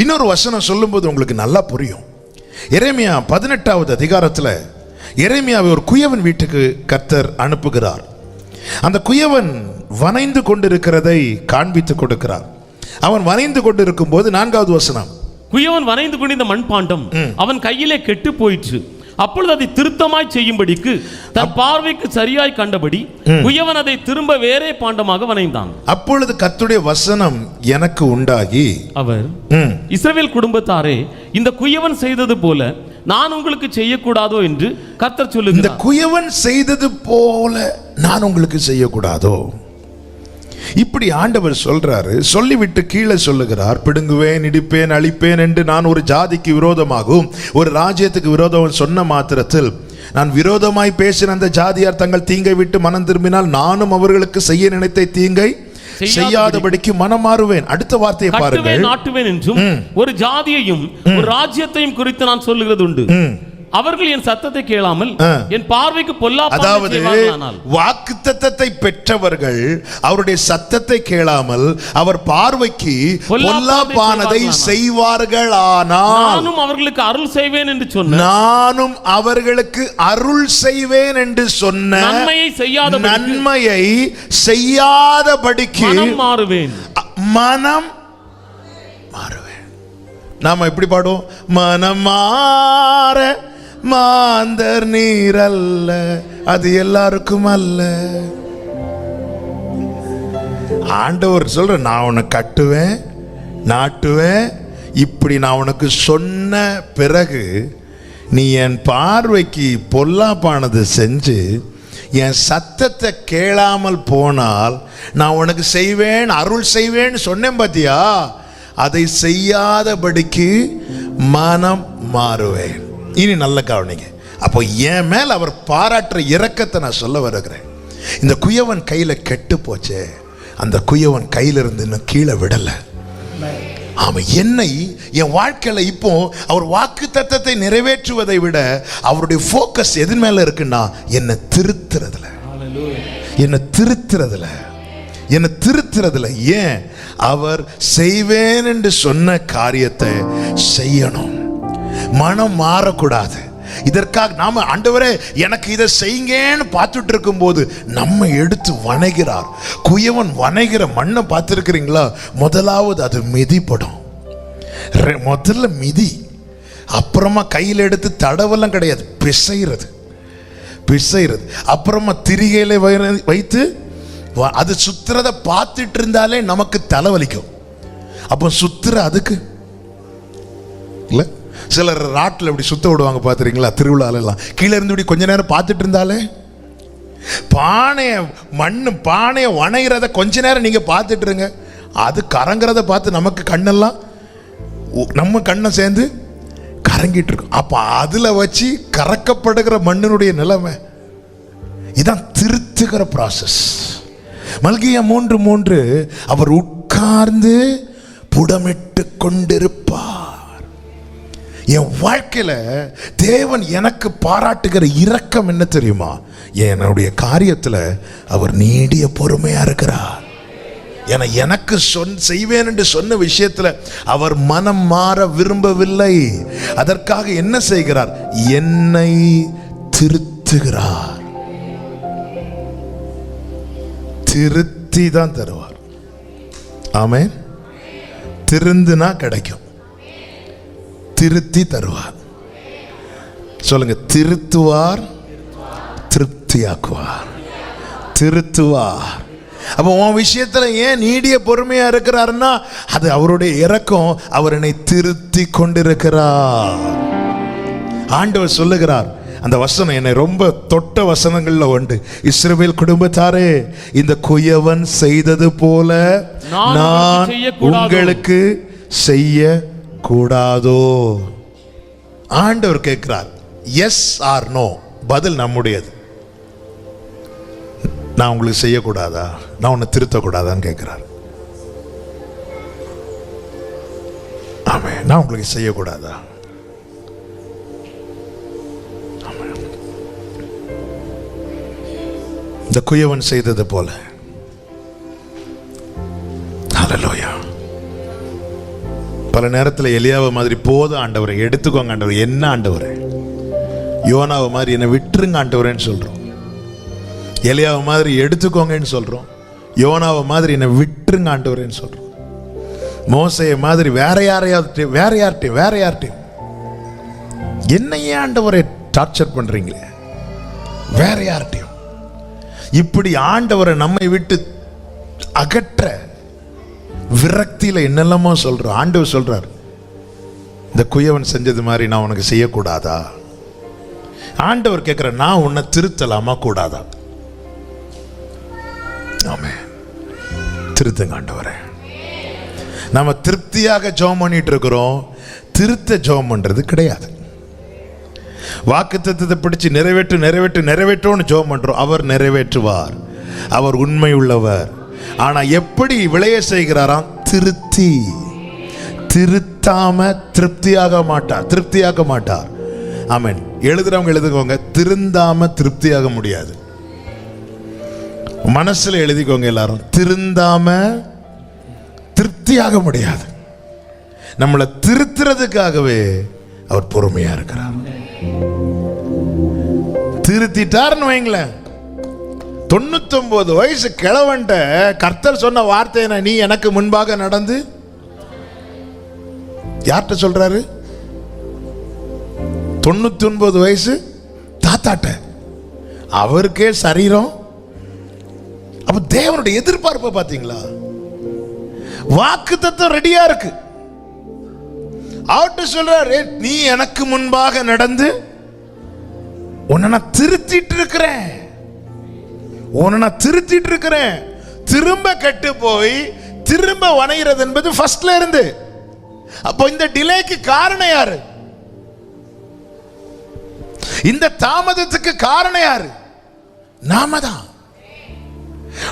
S2: இன்னொரு வசனம் சொல்லும்போது உங்களுக்கு நல்லா புரியும். எரேமியா 18வது அதிகாரத்தில் எரேமியாவை ஒரு குயவன் வீட்டுக்கு கர்த்தர் அனுப்புகிறார். அந்த குயவன் வனைந்து கொண்டிருக்கிறதை காண்பித்து கொடுக்கிறார். அவன் வனைந்து கொண்டிருக்கும் போது 4வது வசனம், குயவன் வனைந்து கொண்டிருந்த மண்பாண்டம் அவன் கையிலே கெட்டு போயிற்று, அப்பொழுது அதை திருத்தமாய் செய்யும்படிக்கு தன் பார்வைக்கு சரியாய் கண்டபடி குயவன் அதை திரும்ப வேறே பாண்டமாக வனைந்தான்.
S1: அப்பொழுது கர்த்தருடைய வசனம் எனக்கு உண்டாகி
S2: அவர், இஸ்ரவேல் குடும்பத்தாரே, இந்த குயவன் செய்தது போல நான் உங்களுக்கு செய்யக்கூடாதோ என்று கர்த்தர் சொல்லுகிறார்.
S1: இந்த குயவன் செய்தது போல நான் உங்களுக்கு செய்யக்கூடாதோ? இப்படி ஆண்டவர் சொல்றாரு. சொல்லிவிட்டு கீழே சொல்லுகிறார், பிடுங்குவேன், இடிப்பேன், அழிப்பேன் என்று நான் ஒரு ஜாதிக்கு விரோதமாகவும் ஒரு ராஜ்யத்துக்கு விரோதம் சொன்ன மாத்திரத்தில் நான் விரோதமாய் பேசின அந்த ஜாதியார் தங்கள் தீங்கை விட்டு மனம் திரும்பினால் நானும் அவர்களுக்கு செய்ய நினைத்த தீங்கை செய்யாதபடிக்கு மனம் மாறுவேன். அடுத்த வார்த்தையை பாருங்கள்.
S2: நாட்டுவேன் என்றும் ஒரு ஜாதியையும் ஒரு ராஜ்யத்தையும் குறித்து நான் சொல்லுகிறது உண்டு. அவர்கள் என் சத்தத்தை கேளாமல் என் பார்வைக்கு பொல்லாப்பானதை செய்வார்களானால்.
S1: வாக்குத்தத்தத்தை பெற்றவர்கள் அவருடைய சத்தத்தை கேளாமல் அவர் பார்வைக்கு பொல்லாப்பானதை செய்வார்களானால்
S2: நானும் அவர்களுக்கு அருள் செய்வேன் என்று சொன்ன,
S1: நானும் அவர்களுக்கு அருள் செய்வேன் என்று சொன்ன நன்மையை செய்யாதபடிக்கு மனம் மாறுவேன். நாம எப்படி பாடுவோம்? மனம் மாற மாந்தர் நீர் அல்ல, அது எல்லாருக்கும் அல்ல. ஆண்டவர் சொல்ற, நான் உன்னை கட்டுவேன், நாட்டுவேன், இப்படி நான் உனக்கு சொன்ன பிறகு நீ என் பார்வைக்கு பொல்லாப்பானது செஞ்சு என் சத்தத்தை கேளாமல் போனால் நான் உனக்கு செய்வேன், அருள் செய்வேன்னு சொன்னேன் பாத்தியா, அதை செய்யாதபடிக்கு மனம் மாறுவேன். இனி நல்ல கவனிங்க. அப்போ என் மேல் அவர் பாராட்டுற இரக்கத்தை நான் சொல்ல வருகிறேன். இந்த குயவன் கையில கெட்டு போச்சே, அந்த குயவன் கையிலிருந்து இன்னும் கீழே விடல. ஆமா, என்னை என் வாழ்க்கையில இப்போ அவர் வாக்கு தத்தத்தை நிறைவேற்றுவதை விட அவருடைய போக்கஸ் எது மேல இருக்குன்னா என்னை திருத்துறதுல, என்னை திருத்துறதுல, என்னை திருத்துறதுல. ஏன்? அவர் செய்வேன் என்று சொன்ன காரியத்தை செய்யணும். மனம் மாறக்கூடாது. இதற்காக நாம ஆண்டவரே எனக்கு இதை செய்யுங்கன்னு பார்த்துட்டு இருக்கும் போது நம்ம எடுத்து வணைகிறார். குயவன் வணைகிற மண்ணை பார்த்துருக்கிறீங்களா? முதலாவது அது மிதிப்படும். முதல்ல மிதி, அப்புறமா கையில் எடுத்து தடவெல்லாம் கிடையாது, பிசைறது, பிசைறது. அப்புறமா திரிகையில வைத்து அது சுத்துறத பார்த்துட்டு இருந்தாலே நமக்கு தலைவலிக்கும். அப்போ சுத்துற அதுக்கு இல்ல. சிலர் ராட்டில் இப்படி சுத்த விடுவாங்க பார்த்துறீங்களா? திருவிழால எல்லாம் கீழே இருந்து இப்படி கொஞ்ச நேரம் பார்த்துட்டு இருந்தாலே, பானைய மண்ணு பானைய வணைகிறத கொஞ்ச நேரம் நீங்க பார்த்துட்டு இருங்க, அது கறங்கிறத பார்த்து நமக்கு கண்ணெல்லாம் நம்ம கண்ணை சேர்ந்து கறங்கிட்டு இருக்கும். அப்ப அதுல வச்சு கறக்கப்படுகிற மண்ணினுடைய நிலைமை இதான் திருத்துகிற ப்ராசஸ். மல்கியா 3:3 அவர் உட்கார்ந்து புடமிட்டு கொண்டிருப்பார். என் வாழ்க்கையில தேவன் எனக்கு பாராட்டுகிற இரக்கம் என்ன தெரியுமா? என்னுடைய காரியத்துல அவர் நீடிய பொறுமையா இருக்கிறார். எனக்கு செய்வேன் என்று சொன்ன விஷயத்துல அவர் மனம் மாற விரும்பவில்லை. அதற்காக என்ன செய்கிறார்? என்னை திருத்துகிறார். திருத்தி தான் தருவார். ஆமென். திருந்துனா கிடைக்கும், திருத்தி தருவார். சொல்லுங்க, திருத்துவார், திருப்தியாக்குவார், திருத்துவார். அப்போ உன் விஷயத்துல ஏன் நீடிய பொறுமையா இருக்கிறாருன்னா அது அவருடைய இரக்கம். அவர் என்னை திருத்தி கொண்டிருக்கிறார். ஆண்டவர் சொல்லுகிறார், அந்த வசனம் என்னை ரொம்ப தொட்ட வசனங்கள்ல உண்டு. இஸ்ரவேல் குடும்பத்தாரே, இந்த குயவன் செய்தது போல நான் உங்களுக்கு செய்ய கூடாதோ? ஆண்டவர் கேட்கிறார். எஸ் ஆர் நோ, பதில் நம்முடையது. நான் உங்களுக்கு செய்யக்கூடாதா? நான் உன்னை திருத்தக்கூடாதான்னு கேட்கிறார். ஆமென். நான் உங்களுக்கு செய்யக்கூடாதா? இந்த குயவன் செய்தது போல. ஹல்லேலூயா. பல நேரத்தில் எலியாவை மாதிரி போதும் ஆண்டவரை, எடுத்துக்கோங்க ஆண்டவரை, என்ன ஆண்டவரே, யோனாவை மாதிரி என்னை விட்டுருங்க ஆண்டவரேன்னு சொல்றோம். எலியாவை மாதிரி எடுத்துக்கோங்கன்னு சொல்றோம், யோனாவை மாதிரி என்னை விட்டுருங்க ஆண்டவரேன்னு சொல்றோம். மோசையை மாதிரி வேற யார்ட்டையும் என்னையே ஆண்டவரை டார்ச்சர் பண்றீங்களே, வேற யார்கிட்டையும். இப்படி ஆண்டவரை நம்மை விட்டு அகற்ற விரக்தியில என்னெல்லாமோ சொல்றோம். ஆண்டவர் சொல்றார், இந்த குயவன் செஞ்சது மாதிரி நான் உனக்கு செய்யக்கூடாதா? ஆண்டவர் கேட்கிற, நான் உன்னை திருத்தலாமா கூடாதா? ஆமென். திருத்துங்க ஆண்டவரே. நம்ம திருப்தியாக ஜெபம் பண்ணிட்டு இருக்கிறோம், திருத்த ஜெபம் பண்றது கிடையாது. வாக்குத்தத்தத்தை பிடிச்சு நிறைவேற்று நிறைவேற்று நிறைவேற்றோன்னு ஜெபம் பண்றோம். அவர் நிறைவேற்றுவார், அவர் உண்மை உள்ளவர். ஆனா எப்படி விளைய செய்கிறாராம்? திருத்தி. திருத்தாம திருப்தியாக மாட்டார், திருப்தியாக மாட்டார். ஆமென். எழுதுறவங்க எழுதுக்கோங்க, திருந்தாம திருப்தியாக முடியாது. மனசுல எழுதிக்கோங்க எல்லாரும், திருந்தாம திருப்தியாக முடியாது. நம்மளை திருத்துறதுக்காகவே அவர் பொறுமையா இருக்கிறார். திருத்திட்டார்னு வைங்களேன், 99 வயசு கிழவன்ட்ட கர்த்தர் சொன்ன வார்த்தை என்ன? நீ எனக்கு முன்பாக நடந்து. யார்கிட்ட சொல்றாரு? 99 வயசு தாத்தாட்ட. அவருக்கே சரீரம். அப்ப தேவனுடைய எதிர்பார்ப்பை பாத்தீங்களா? வாக்குத்தத்தம் ரெடியா இருக்கு. அவர்கிட்ட சொல்றாரு, நீ எனக்கு முன்பாக நடந்து உன்னை நான் திருத்திட்டு இருக்கிறேன், உன்னை நான் திருத்திட்டு இருக்கிறேன். திரும்ப கெட்டு போய் திரும்ப வணைகிறது என்பது ஃபர்ஸ்ட்ல இருந்து. அப்போ இந்த டிலேக்கு காரணம் யாரு? இந்த தாமதத்துக்கு காரணம் யாரு? நாம தான்.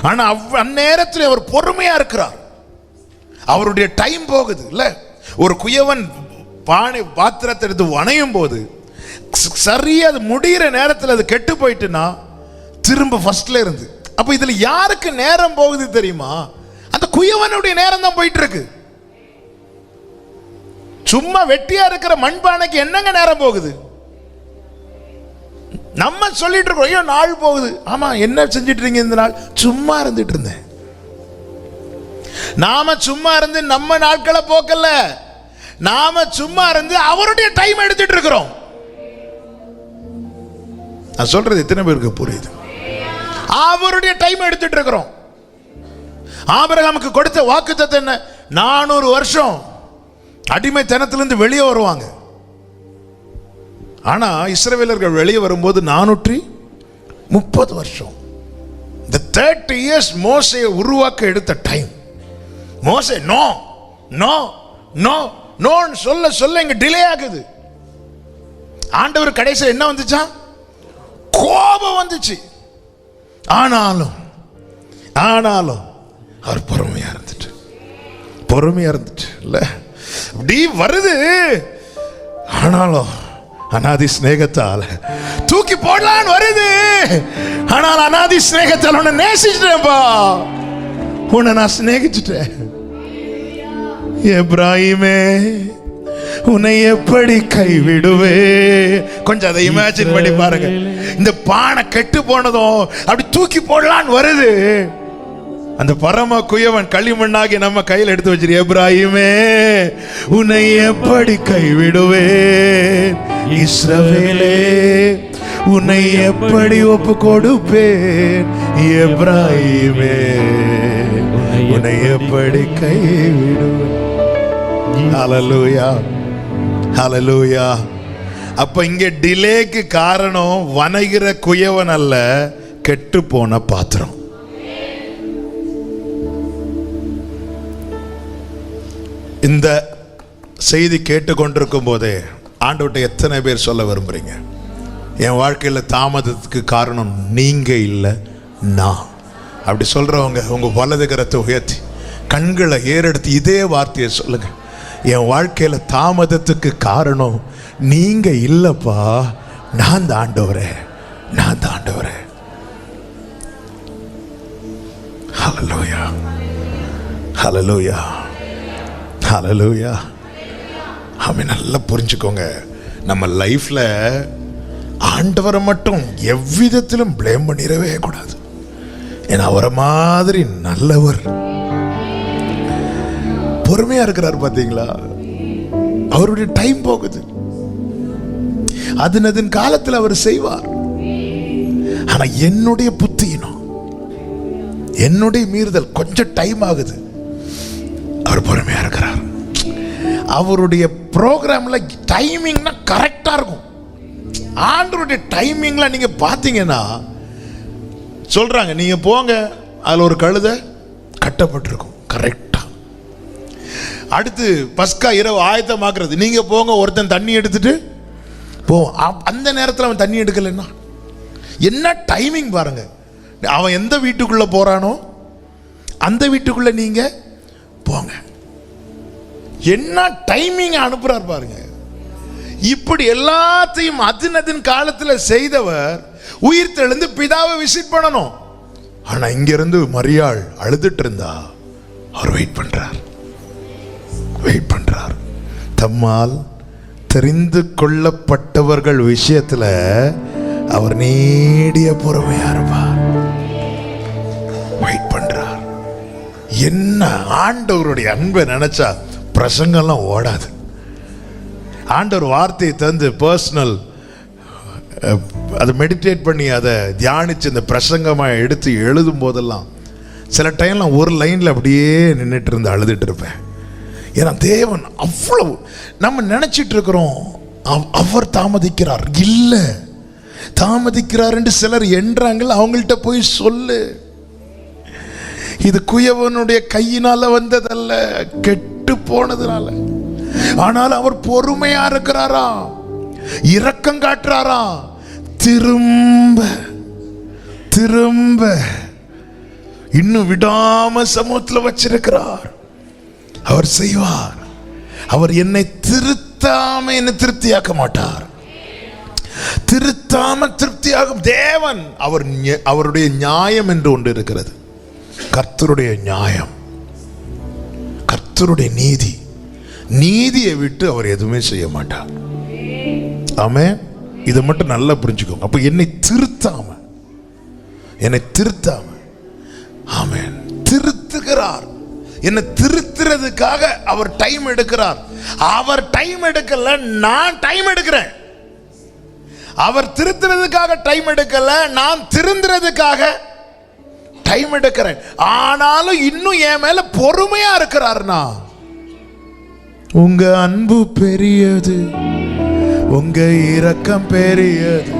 S1: ஆனா அந்நேரத்தில் அவர் பொறுமையா இருக்கிறார். அவருடைய டைம் போகுது இல்ல. ஒரு குயவன் பானை பாத்திரத்தை எடுத்து வணையும் போது சரியா அது முடிகிற நேரத்தில் அது கெட்டு போயிட்டுனா திரும்ப ஃபர்ஸ்ட்ல இருந்து. அப்ப இதுல யாருக்கு நேரம் போகுது தெரியுமா? அந்த குயவனுடைய நேரம் தான் போயிட்டு இருக்கு. சும்மா வெட்டியா இருக்கிற மண்பானைக்கு என்னங்க நேரம் போகுது? நம்ம சொல்லிட்டு இருக்கோம், ஐயோ நாள் போகுது. ஆமா, என்ன செஞ்சிட்டு இருக்கீங்க இந்த நாள்? சும்மா இருந்துட்டு இருந்தேன். நாம சும்மா இருந்து நம்ம நாட்களை போக்கல, நாம சும்மா இருந்து அவருடைய டைம் எடுத்துட்டு இருக்கிறோம். நான் சொல்றது எத்தனை பேருக்கு புரியுது? அவருடைய டைம் எடுத்துட்டு இருக்கிறோம். ஆபிரகாமுக்கு கொடுத்த வாக்குத்தத்தம் என்ன? 400 வருஷம் அடிமைத்தனத்திலிருந்து வெளியே வருவாங்க. ஆனா இஸ்ரவேலர்கள் வெளியே வரும்போது 430 வருஷம். இந்த 30 years மோசேயை உருவாக்க எடுத்த டைம். மோசே நோ நோ நோ நோன்னு சொல்ல சொல்ல இங்க டிலே ஆகுது. ஆண்டவர் கடைசியில் என்ன வந்துச்சா? கோபம் வந்துச்சு. ஆனாலும் அவர் பொறுமையா இருந்துட்டு இல்ல, அப்படி வருது. ஆனாலும் அநாதி ஸ்நேகத்தால் தூக்கி போடலான்னு வருது. ஆனால் அநாதி ஸ்நேகத்தால் உன்னை நேசிச்சிட்டேன்பா, உன்னை நான் சிநேகிச்சிட்டேன். எப்ராஹிமே, உன்னை எப்படி கைவிடுவே? கொஞ்சம் அதை இமேஜின் பண்ணி பாருங்க. இந்த பானை கெட்டு போனதும் அப்படி தூக்கி போடலான்னு வருது. அந்த பரம குயவன் களிமண்ணாகி நம்ம கையில் எடுத்து வச்சிரு. எப்ராஹிமே, உன்னை எப்படி கைவிடுவே? இஸ்ரவேலே, உன்னை எப்படி ஒப்பு கொடுப்பேன்? எப்ராஹிமே, உன்னை எப்படி கைவிடுவேன்? ஹல்லேலூயா, ஹல்லேலூயா. அப்ப இங்க டிலேக்கு காரணம் வணைகிற குயவன் அல்ல, கெட்டு போன பாத்திரம். இந்த செய்தி கேட்டுக்கொண்டிருக்கும் போதே ஆண்டவர்கிட்ட எத்தனை பேர் சொல்ல விரும்புறீங்க, என் வாழ்க்கையில் தாமதத்துக்கு காரணம் நீங்க இல்லை நான்? அப்படி சொல்றவங்க உங்க வலது கரத்தை உயர்த்தி கண்களை ஏறெடுத்து இதே வார்த்தையை சொல்லுங்க. என் வாழ்க்கையில தாமதத்துக்கு காரணம் நீங்க இல்லப்பா, நான் தான் ஆண்டவரே, நான் தான் ஆண்டவரே. ஹல்லேலூயா, ஹல்லேலூயா, ஹல்லேலூயா. ஆமென். நல்லா புரிஞ்சுக்கோங்க, நம்ம லைஃப்ல ஆண்டவரை மட்டும் எவ்விதத்திலும் பிளேம் பண்ணிடவே கூடாது. ஏன்னா அவரை மாதிரி நல்லவர், பொறுமையா இருக்கிறார். பாத்தீங்களா, அவருடைய டைம் போகுது. அதன் காலத்தில் அவர் செய்வார். ஆனா என்னுடைய புத்தியினம், என்னுடைய மீறுதல் கொஞ்சம் டைம் ஆகுது. அவர் பொறுமையா இருக்கிறார். அவருடைய ப்ரோக்ராம்ல டைமிங்னா கரெக்டா இருக்கும். ஆண்டவருடைய டைமிங்ல நீங்க பாத்தீங்கன்னா சொல்றாங்க, நீங்க போங்க, அதுல ஒரு கழுதை கட்டப்பட்டிருக்கும் கரெக்டா. அடுத்து பஸ்கா இரவு ஆயத்தமாக்குறது, நீங்க போங்க, ஒருத்தன் தண்ணி எடுத்துட்டு போவோம். அந்த நேரத்தில் அவன் தண்ணி எடுக்கலைன்னா என்ன டைமிங் பாருங்க. அவன் எந்த வீட்டுக்குள்ள போறானோ அந்த வீட்டுக்குள்ள நீங்க போங்க. என்ன டைமிங் அனுப்புறார் பாருங்க. இப்படி எல்லாத்தையும் அதன் காலத்தில் செய்தவர் உயிர் தெழுந்து பிதாவை விசிட் பண்ணணும். ஆனா இங்க இருந்து மரியாள் அழுதுட்டு இருந்தா அவர் வெயிட் பண்றார். தம்மால் தெரிந்து கொள்ளப்பட்டவர்கள் விஷயத்துல அவர் நீடிய பொறுமையா இருப்பார். வெயிட் பண்றார். என்ன ஆண்டவருடைய அன்பை நினைச்சா பிரசங்கம்லாம் ஓடாது. ஆண்டவர் வார்த்தையை தந்து பர்சனல் அதை மெடிடேட் பண்ணி அதை தியானிச்சு இந்த பிரசங்கமாக எடுத்து எழுதும் போதெல்லாம் சில டைம்லாம் ஒரு லைனில் அப்படியே நின்றுட்டு இருந்து அழுதுட்டு இருப்பேன். ஏன்னா தேவன் அவ்வளவு, நம்ம நினைச்சிட்டு இருக்கிறோம் அவர் தாமதிக்கிறார். இல்லை, தாமதிக்கிறார் என்று சிலர் என்றாங்கள். அவங்கள்ட்ட போய் சொல்லு, இது குயவனுடைய கையினால வந்ததல்ல, கெட்டு போனதுனால. ஆனால் அவர் பொறுமையா இருக்கிறாரா, இரக்கம் காட்டுறாரா, திரும்ப திரும்ப இன்னும் விடாம சமூகத்தில் வச்சிருக்கிறார். அவர் செய்வார். அவர் என்னை திருத்தாம என்னை திருப்தியாக்க மாட்டார். திருத்தாம திருப்தியாகும் தேவன். அவருடைய நியாயம் என்று ஒன்று இருக்கிறது. கர்த்தருடைய நியாயம், கர்த்தருடைய நீதி. நீதியை விட்டு அவர் எதுவுமே செய்ய மாட்டார். ஆமென். இதை மட்டும் நல்லா புரிஞ்சுக்கோங்க. அப்ப என்னை திருத்தாம ஆமென் திருத்துகிறார். என்னை திருத்துறதுக்காக அவர் டைம் எடுக்கிறார். அவர் டைம் எடுக்கல, நான் டைம் எடுக்கிறேன். அவர் திருத்துறதுக்காக டைம் எடுக்கல, நான் திருந்துறதுக்காக டைம் எடுக்கிறேன். ஆனாலும் இன்னும் என் மேல பொறுமையா இருக்கிறார்னா, உங்க அன்பு பெரியது, உங்க இரக்கம் பெரியது,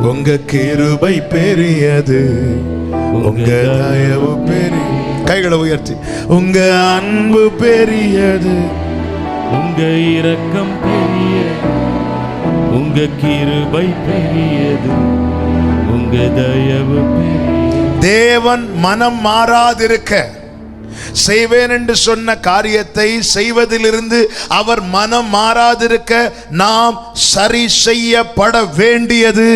S1: உங்க கிருபை பெரியது, உங்க தயவு பெரிய. கைகளை உயர்த்தி, உங்க அன்பு பெரியது,
S2: உங்க இரக்கம் பெரியது, உங்க கிருபை பெரியது, உங்க தயவு பெரியது.
S1: தேவன் மனம் மாறாதிருக்க, செய்வேன் என்று சொன்ன காரியத்தை செய்வதிலிருந்து அவர் மனம் மாறாதிருக்க நாம் சரி செய்யப்பட வேண்டியது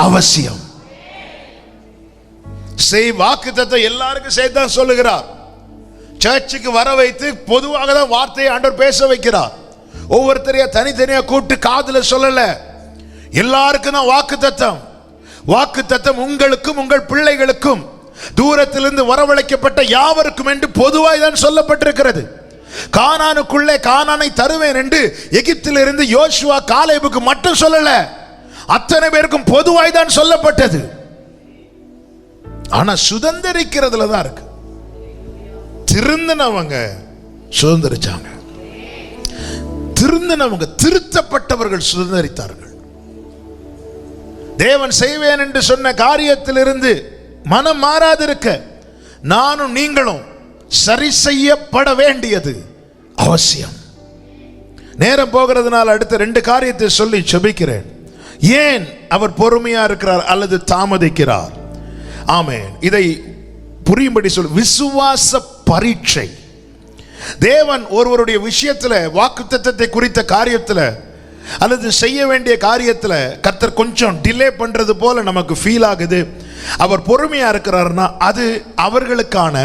S1: அவசியம். வாக்குத்தத்தத்தை எல்லாருக்கும் செய்தான் சொல்லுகிறார். சர்ச்சுக்கு வர வைத்து பொதுவாக தான் வார்த்தையை ஆண்டவர் பேச வைக்கிறார். ஒவ்வொருத்தரையா தனித்தனியா கூப்பிட்டு காதுல சொல்லல, எல்லாருக்கும் தான் வாக்குத்தத்தம். வாக்குத்தத்தம் உங்களுக்கும் உங்கள் பிள்ளைகளுக்கும் தூரத்திலிருந்து வரவழைக்கப்பட்ட யாவருக்கும் என்று பொதுவாய் தான் சொல்லப்பட்டிருக்கிறது. கானானுக்குள்ளே கானானை தருவேன் என்று எகிப்திலிருந்து யோசுவா காலேபுக்கு மட்டும் சொல்லல, அத்தனை பேருக்கும் பொதுவாய் தான் சொல்லப்பட்டது. ஆனா சுதந்திரிக்கிறதுல தான் இருக்கு. திருந்தினவங்க சுதந்திரிச்சாங்க, திருந்தினவங்க திருத்தப்பட்டவர்கள் சுதந்திரித்தார்கள். தேவன் செய்வேன் என்று சொன்ன காரியத்திலிருந்து மனம் மாறாதிருக்க நானும் நீங்களும் சரி செய்யப்பட வேண்டியது அவசியம். நேரம் போகிறதுனால அடுத்த 2 காரியத்தை சொல்லி ஜெபிக்கிறேன். ஏன் அவர் பொறுமையா இருக்கிறார் அல்லது தாமதிக்கிறார்? ஆமென். இதை புரியும்படி சொல். விசுவாச பரீட்சை. தேவன் ஒருவருடைய விஷயத்துல, வாக்குத்தத்தத்தை குறித்த காரியத்துல அல்லது செய்ய வேண்டிய காரியத்துல கர்த்தர் கொஞ்சம் டிலே பண்றது போல நமக்கு ஃபீல் ஆகுது. அவர் பொறுமையா இருக்கிறார்னா அது அவர்களுக்கான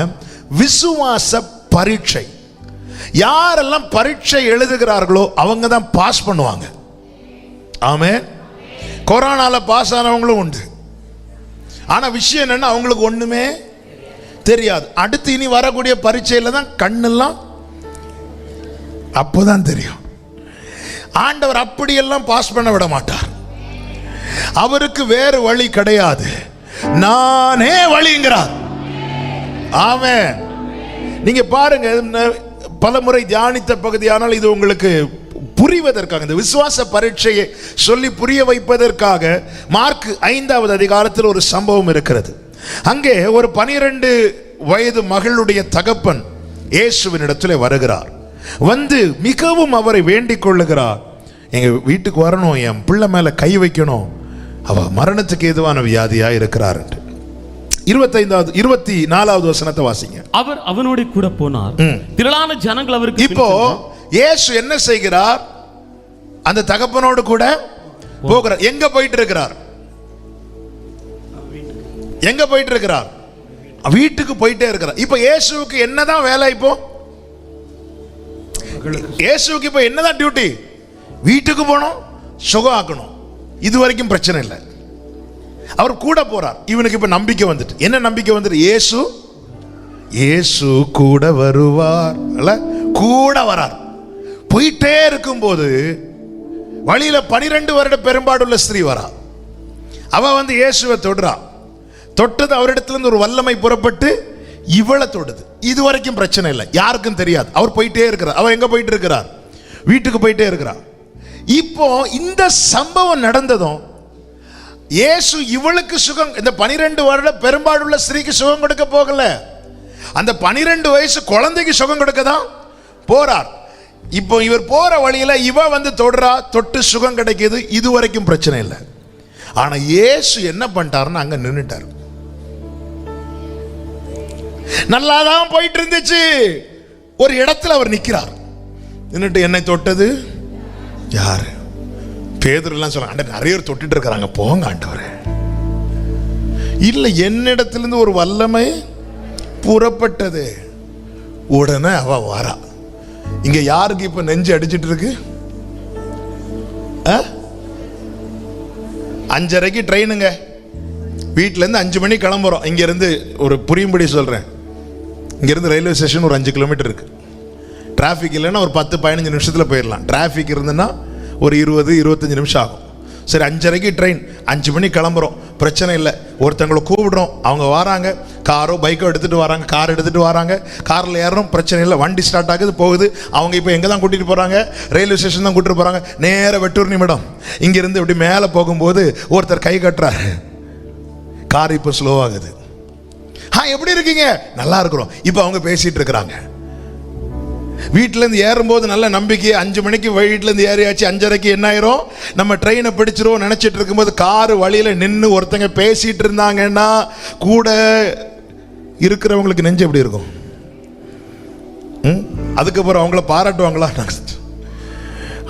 S1: விசுவாச பரீட்சை. யாரெல்லாம் பரீட்சை எழுதுகிறார்களோ அவங்க தான் பாஸ் பண்ணுவாங்க. ஆமென். கொரோனால பாஸ் ஆனவங்களும் உண்டு. ஆனா விஷயம் என்னன்னா, அவங்களுக்கு ஒண்ணுமே தெரியாது. அடுத்து இனி வரக்கூடிய பரீட்சையில தான் கண்ணெல்லாம் அப்போதான் தெரியும். ஆண்டவர் அப்படியெல்லாம் பாஸ் பண்ண விட மாட்டார். அவருக்கு வேறு வழி கிடையாது, நானே வழிங்கிறார். ஆமென். நீங்க பாருங்க, பல முறை தியானித்த பகுதியானால் இது உங்களுக்கு புரிவதற்காக, இந்த விசுவாச பரீட்சையை சொல்லி புரிய வைப்பதற்காக மார்க் 5வது அதிகாரத்தில் ஒரு சம்பவம் இருக்கிறது. அங்கே ஒரு 12 வயது மகளுடைய தகப்பன் இயேசுவின் இடத்துல வருகிறார். வந்து மிகவும் அவரை வேண்டிக் கொள்ளுகிறார், எங்க வீட்டுக்கு வரணும், என் பிள்ளை மேல கை வைக்கணும், அவ மரணத்துக்கு ஏதுவான வியாதியா இருக்கிறார் என்று. 24வது வசனத்தை வாசிங்க.
S2: அவர் அவனோடு கூட போனார், திரளான ஜனங்கள் அவருக்கு.
S1: இப்போ இயேசு என்ன செய்கிறார்? அந்த தகப்பனோடு கூட போகிறார். எங்க போயிட்டு இருக்கிறார்? எங்க போயிட்டு இருக்கிறார்? வீட்டுக்கு போயிட்டே இருக்கிறார். இப்ப இயேசுவுக்கு என்னதான் வேலை? இப்போ இயேசுவுக்கு இப்போ என்னதான் டியூட்டி? வீட்டுக்கு போகணும், சுகம் ஆக்கணும். இது வரைக்கும் பிரச்சனை இல்லை. அவர் கூட போறார். இவனுக்கு இப்ப நம்பிக்கை வந்துட்டு. என்ன நம்பிக்கை வந்துட்டு? இயேசு கூட வருவார், அல்ல கூட வரார். போயிட்டே இருக்கும்போது வழியில 12 வருட பெரும்பாடுள்ள ஸ்திரீ வரா. அவ வந்து இயேசுவை தொடுறா. தொட்டது அவரிடத்துல இருந்து ஒரு வல்லமை புறப்பட்டு இவளை தொடுது. இது வரைக்கும் பிரச்சனை இல்லை, யாருக்கும் தெரியாது. அவர் போயிட்டே இருக்கிறார். அவர் எங்க போயிட்டு இருக்கிறார்? வீட்டுக்கு போயிட்டே இருக்கிறார். இப்போ இந்த சம்பவம் நடந்ததும் இயேசு இவளுக்கு சுகம், இந்த 12 வருட பெரும்பாடுள்ள ஸ்திரீக்கு சுகம் கொடுக்க போகல, அந்த 12 வயசு குழந்தைக்கு சுகம் கொடுக்க தான் போறார். இப்போ இவர் போற வழியில இவ வந்து தொடுறா, தொட்டு சுகம் கிடைக்குது. இது வரைக்கும் பிரச்சனை இல்லை. ஆனா இயேசு என்ன பண்ணிட்டாருன்னு அங்க நின்னுட்டார். நல்லாதான் போயிட்டு இருந்துச்சு. ஒரு இடத்துல அவர் நிக்கிறார். நின்னுட்டு, என்னை தொட்டது யாரு? பேதுரு எல்லாம் சொல்றாங்க, நிறைய பேர் தொட்டுட்டு இருக்கிறாங்க, போங்க ஆண்டவரே. இல்ல, என்னிடத்திலிருந்து ஒரு வல்லமை புறப்பட்டது. உடனே அவ வாரா. இங்க யாருக்கு இப்ப நெஞ்சு அடிச்சிட்டு இருக்கு? 5:30 ட்ரெயினுங்க. வீட்டுல இருந்து 5 மணி கிளம்புறோம். இங்க இருந்து ஒரு புரியும்படி சொல்றேன், இங்க இருந்து ரயில்வே ஸ்டேஷன் ஒரு 5 கிலோமீட்டர் இருக்கு. டிராஃபிக் இல்லைன்னா ஒரு 10-15 நிமிஷத்துல போயிடலாம். டிராஃபிக் இருந்துன்னா ஒரு 20-25 நிமிஷம் ஆகும். சரி, 5:30 ட்ரெயின், 5 மணி கிளம்புறோம், பிரச்சனை இல்லை. ஒருத்தங்களை கூப்பிடுறோம், அவங்க வராங்க, காரோ பைக்கோ எடுத்துட்டு வராங்க, கார் எடுத்துட்டு வராங்க, காரில் ஏறணும், பிரச்சனை இல்லை. வண்டி ஸ்டார்ட் ஆகுது, போகுது. அவங்க இப்போ எங்கே தான் கூட்டிட்டு போறாங்க? ரயில்வே ஸ்டேஷன் தான் கூட்டிட்டு போறாங்க. நேர வெட்டூர் நிமிடம். இங்கிருந்து இப்படி மேலே போகும்போது ஒருத்தர் கை கட்டுறாரு. கார் இப்போ ஸ்லோ ஆகுது. எப்படி இருக்கீங்க? நல்லா இருக்கிறோம். இப்போ அவங்க பேசிட்டு இருக்கிறாங்க. வீட்டிலேருந்து ஏறும்போது நல்ல நம்பிக்கை, 5 மணிக்கு வீட்டிலேருந்து ஏறியாச்சு, 5:30 என்ன ஆயிரும்? நம்ம ட்ரெயினை பிடிச்சிரும் நினைச்சிட்டு இருக்கும்போது காரு வழியில நின்று ஒருத்தங்க பேசிட்டு இருந்தாங்கன்னா கூட இருக்கிறவங்களுக்கு நெஞ்சு எப்படி இருக்கும்? அதுக்கப்புறம் அவங்கள பாராட்டுவாங்களா?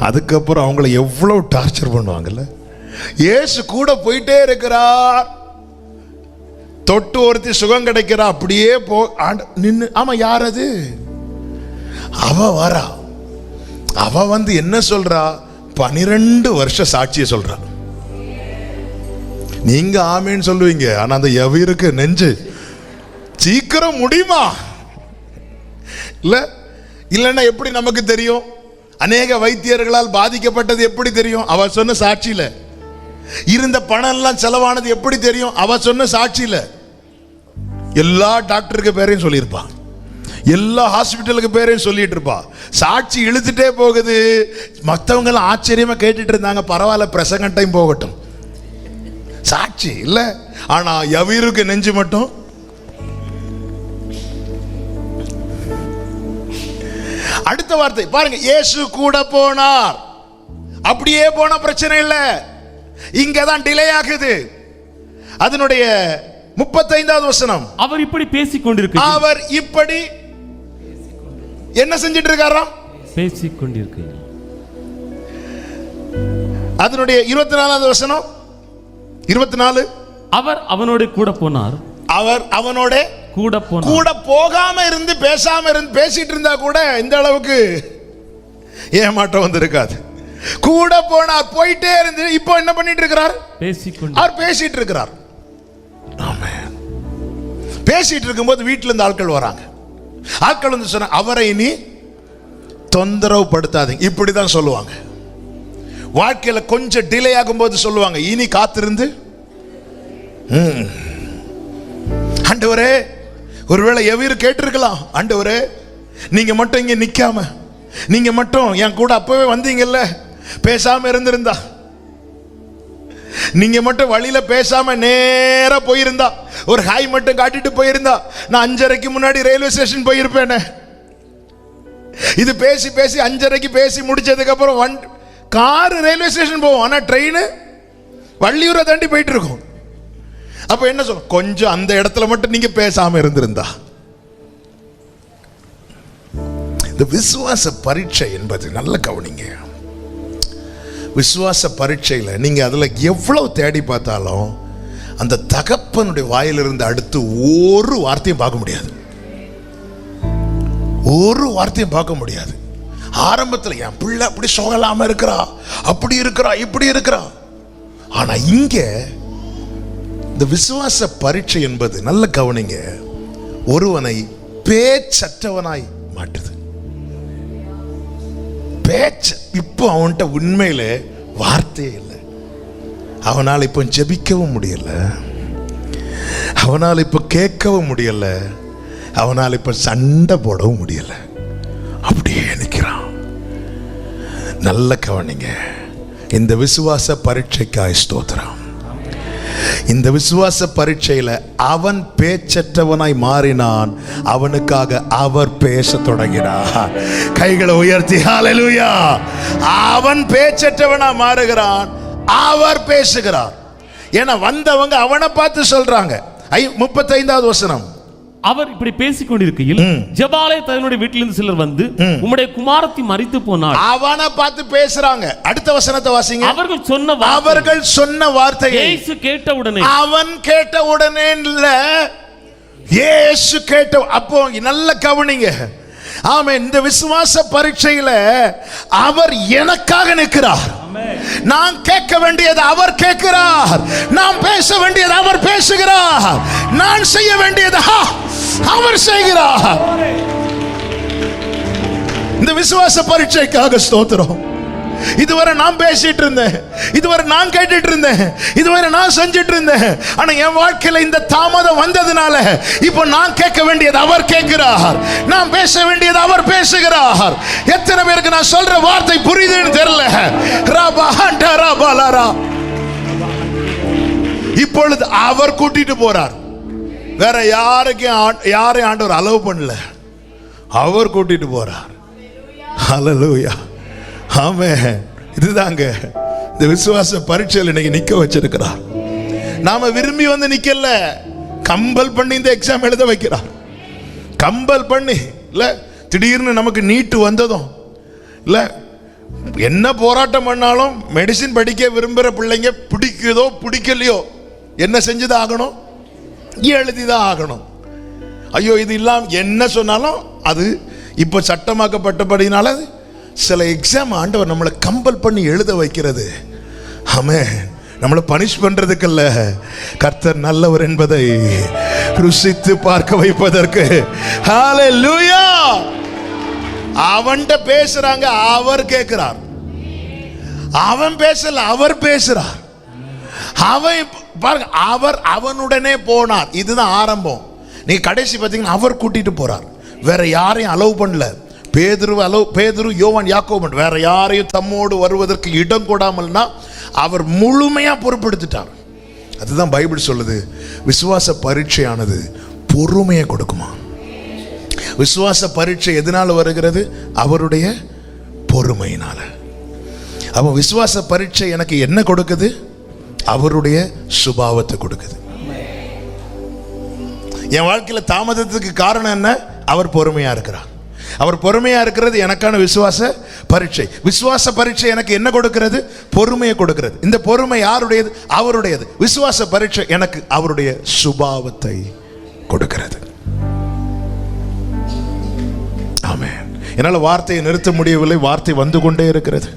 S1: அதுக்கப்புறம் அவங்கள எவ்வளவு டார்ச்சர் பண்ணுவாங்கல்ல. இயேசு கூட போயிட்டே இருக்கிறார். தொட்டு ஒருத்தி சுகம் கிடைக்கிறா. அப்படியே போ நின்று. ஆமா, யார் அது? அவ வரா. அவ வந்து என்ன சொல்றா? 12 வருஷ சாட்சியை சொல்றா. நீங்க ஆமேன்னு சொல்லுவீங்க, ஆனா அந்த எவருக்கு நெஞ்சு சீக்கிரம் முடியுமா? இல்ல இல்லன்னா எப்படி நமக்கு தெரியும்? அநேக வைத்தியர்களால் பாதிக்கப்பட்டது எப்படி தெரியும்? அவ சொன்ன சாட்சியில. இருந்த பணம் எல்லாம் செலவானது எப்படி தெரியும்? அவ சொன்ன சாட்சியில. எல்லா டாக்டருக்கு பேரையும் சொல்லியிருப்பா, எல்லா ஹாஸ்பிட்டலுக்கு பேரையும் சொல்லிட்டு இருப்பா. சாட்சி இழுத்துட்டே போகுது. மற்றவங்க எல்லாம் ஆச்சரியமா கேட்டுட்டு இருந்தாங்க. பரவாயில்ல, பிரசங்க டைம் போகட்டும், சாட்சி இல்ல. ஆனா யவீருக்கு நெஞ்சு மட்டும். அடுத்த வார்த்தை பாருங்க, இயேசு கூட போனார். அப்படியே போன பிரச்சனை இல்லை, இங்கதான் டிலே ஆகுது. அதனுடைய 35வது வசனம்.
S2: அவர் இப்படி பேசிக் கொண்டிருக்கிறார்.
S1: அவர் இப்படி என்ன செஞ்சிட்டு இருக்காராம்?
S2: பேசிக் கொண்டிருக்கிறார்.
S1: அதனுடைய 24வது வசனம். 24.
S2: அவர் அவனோடு கூட போனார்.
S1: அவர் அவனோட
S2: கூட போனார்.
S1: கூட போகாம இருந்து பேசாம இருந்து பேசிட்டு இருந்தா கூட இந்த அளவுக்கு ஏமாற்றம் வந்து இருக்காது. கூட போனார், போயிட்டே இருந்து இப்போ என்ன பண்ணிட்டு இருக்கிறார்? அவர் பேசிட்டு இருக்கிறார். ஆமென். பேசிட்டு இருக்கும்போது வீட்டில இருந்து ஆட்கள் வராங்க. ஆட்கள் வந்து சொன்ன, அவரை இனி தொந்தரவு படுத்தாதீங்க, இப்படிதான் சொல்லுவாங்க. வாழ்க்கையில கொஞ்சம் டிலே ஆகும்போது சொல்லுவாங்க, இனி காத்திருந்து. ஆண்டவரே, ஒருவேளை எவரு கேட்டிருக்கலாம், ஆண்டவரே நீங்க மட்டும் இங்க நிக்காம, நீங்க மட்டும் என் கூட அப்பவே வந்தீங்கல்ல, பேசாம இருந்திருந்தா, நீங்க மட்டும் வழியில பேசாம நேரா போயிருந்தா, ஒரு ஹாய் மட்டும் காட்டிட்டு போயிருந்தா, நான் 5:30க்கு முன்னாடி ரயில்வே ஸ்டேஷன் போயிருப்பேனே. இது பேசி பேசி 5:30க்கு பேசி முடிச்சதுக்கு அப்புறம் கார் ரயில்வே ஸ்டேஷன் போவோம், ஆனா ட்ரெயின் வள்ளியூரை தாண்டி போயிட்டு இருக்கும். அப்ப என்ன சொல்ல, கொஞ்சம் அந்த இடத்துல மட்டும் நீங்க பேசாம இருந்திருந்தா. இந்த விசுவாச பரீட்சை என்பது நல்ல கவனிங்க. விசுவாச பரீட்சையில் நீங்க அதுல எவ்வளவு தேடி பார்த்தாலும் அந்த தகப்பனுடைய வாயிலிருந்து அடுத்து ஒரு வார்த்தையும் பார்க்க முடியாது. ஒரு வார்த்தையும் பார்க்க முடியாது. ஆரம்பத்தில் என் பிள்ளை அப்படி சொகலாம இருக்கிறா, அப்படி இருக்கிறா, இப்படி இருக்கிறா. ஆனா இங்க இந்த விசுவாச பரீட்சை என்பது நல்ல கவனிங்க, ஒருவனை பேச்சற்றவனாய் மாட்டுது. பேச்சு இப்போ அவன்கிட்ட உண்மையில வார்த்தையே இல்லை. அவனால் இப்போ ஜெபிக்கவும் முடியல, அவனால் இப்போ கேட்கவும் முடியல, அவனால் இப்ப சண்டை போடவும் முடியல, அப்படியே நிற்கிறான். நல்ல கவனிங்க, இந்த விசுவாச பரீட்சைக்காய் ஸ்தோத்திரம். இந்த விசுவாச பரீட்சையில அவன் பேச்சற்றவனாய் மாறினான், அவனுக்காக அவர் பேச தொடங்கினார். கைகளை உயர்த்தி ஹல்லேலூயா. அவன் பேச்சற்றவனா மாறுகிறான், அவர் பேசுகிறார். ஏன்னா வந்தவங்க அவனை பார்த்து சொல்றாங்க. 35வது வசனம்,
S2: அவர் இப்படி பேசிக் கொண்டிருக்கையில் ஜெபாலே தன்னுடைய வீட்டிலிருந்து சிலர் வந்து உம்முடைய குமாரத்தி மரித்து போனாள்.
S1: அவனை பார்த்து பேசுறாங்க. அடுத்த வசனத்தை வாசிங்க.
S2: அவர்கள் சொன்ன வார்த்தையை இயேசு கேட்டவுடனே, அவன்
S1: கேட்டவுடனே இல்ல, இயேசு கேட்ட. அப்போ நல்ல கவனிங்க. ஆமென். இந்த விசுவாச பரீட்சையில அவர் எனக்காக நிற்கிறார். நான் கேட்க வேண்டியது அவர் கேட்கிறார், நான் பேச வேண்டியது அவர் பேசுகிறார், நான் செய்ய வேண்டியது அவர் செய்கிறார். இந்த விசுவாச பரீட்சைக்காக ஸ்தோத்திரம். இதுவரை நான் பேசிட்டு இருந்தேன், இதுவரை நான் கேட்டுட்டு இருந்தேன், இதுவரை நான் செஞ்சிட்டு இருந்தேன். ஆனா என் வாழ்க்கையில இந்த தாமதம் வந்ததுனால இப்போ நான் கேட்க வேண்டியது அவர் கேட்கிறார், நான் பேச வேண்டியது அவர் பேசுகிறார். எத்தனை பேருக்கு நான் சொல்ற வார்த்தை புரியுதுன்னு தெரியல. இப்பொழுது அவர் கூட்டிட்டு போறார். வேற யாரையும் ஆண்டவர் அலோவ் பண்ணல, அவர் கூட்டிட்டு போறார். ஹல்லேலூயா. ஆமென். இதுதாங்க இந்த விசுவாச பரீட்சையில் இன்னைக்கு நிக்க வச்சிருக்கிறார். நாம விரும்பி வந்து நிக்கல, கம்பல் பண்ணி இந்த எக்ஸாம் எழுத வைக்கிறார். கம்பல் பண்ணி இல்ல, திடீர்னு நமக்கு நீட்டு வந்ததும் இல்ல, என்ன போராட்டம் பண்ணாலும் மெடிசின் படிக்க விரும்புற பிள்ளைங்க பிடிக்குதோ பிடிக்கலையோ என்ன செஞ்சுதான் ஆகணும், எழுதிதான் ஆகணும். ஐயோ இது இல்லாம என்ன சொன்னாலும் அது இப்ப சட்டமாக்கப்பட்டபடினால சில எக்ஸாம் ஆண்டவர் நம்மளை கம்பல் பண்ணி எழுத வைக்கிறது. ஆமென். நம்மளை பனிஷ் பண்றதுக்கு இல்ல, கர்த்தர் நல்லவர் என்பதை ருசித்து பார்க்க வைப்பதற்கு. ஹல்லேலூயா. அவன்கிட்ட பேசுறாங்க, அவர் கேட்கிறார். அவன் பேசல, அவர் பேசுறார். அவன் பாருங்க, அவர் அவனுடனே போனார். இதுதான் ஆரம்பம். நீ கடைசி பார்த்தீங்கன்னா அவர் கூட்டிட்டு போறார். வேற யாரையும் அலோவ் பண்ணல. பேதுரு, யோவான், யாக்கோபு வேற யாரையும் தம்மோடு வருவதற்கு இடம் கொடாமல்னா அவர் முழுமையா பொறுப்பெடுத்துட்டார். அதுதான் பைபிள் சொல்லுது, விசுவாச பரீட்சையானது பொறுமையை கொடுக்குமா. விசுவாச பரீட்சை எதனால வருகிறது? அவருடைய பொறுமையினால. அவன் விசுவாச பரீட்சை எனக்கு என்ன கொடுக்குது? அவருடைய சுபாவத்தை கொடுக்குது. என் வாழ்க்கையில தாமதத்துக்கு காரணம் என்ன? அவர் பொறுமையா இருக்கிறார். அவர் பொறுமையா இருக்கிறது எனக்கான விசுவாச பரீட்சை. விசுவாச பரீட்சை எனக்கு என்ன கொடுக்கிறது? பொறுமையை கொடுக்கிறது. இந்த பொறுமை யாருடையது? அவருடையது. விசுவாச பரீட்சை எனக்கு அவருடைய சுபாவத்தை கொடுக்கிறது. ஆமென். என்னால வார்த்தையை நிறுத்த முடியவில்லை, வார்த்தை வந்து கொண்டே இருக்கிறது.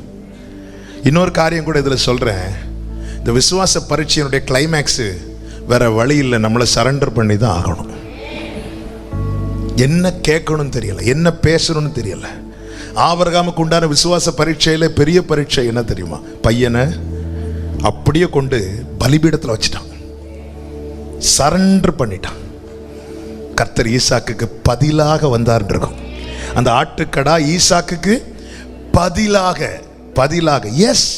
S1: இன்னொரு காரியம் கூட இதுல சொல்றேன். இந்த விசுவாச பரீட்சையினுடைய கிளைமேக்ஸ் வேற வழி இல்லை, நம்மளை சரண்டர் பண்ணி தான் ஆகணும். என்ன கேட்கணும்னு தெரியல, என்ன பேசணும்னு தெரியல, ஆபிரகாமுக்கு உண்டான விசுவாச பரீட்சையில பெரிய பரீட்சை என்ன தெரியுமா? பையனை அப்படியே கொண்டு பலிபீடத்தில் வச்சுட்டான், சரண்டர் பண்ணிட்டான். கர்த்தர் ஈசாக்குக்கு பதிலாக வந்தார் இருக்கும். அந்த ஆட்டுக்கடா ஈசாக்குக்கு பதிலாக எஸ்.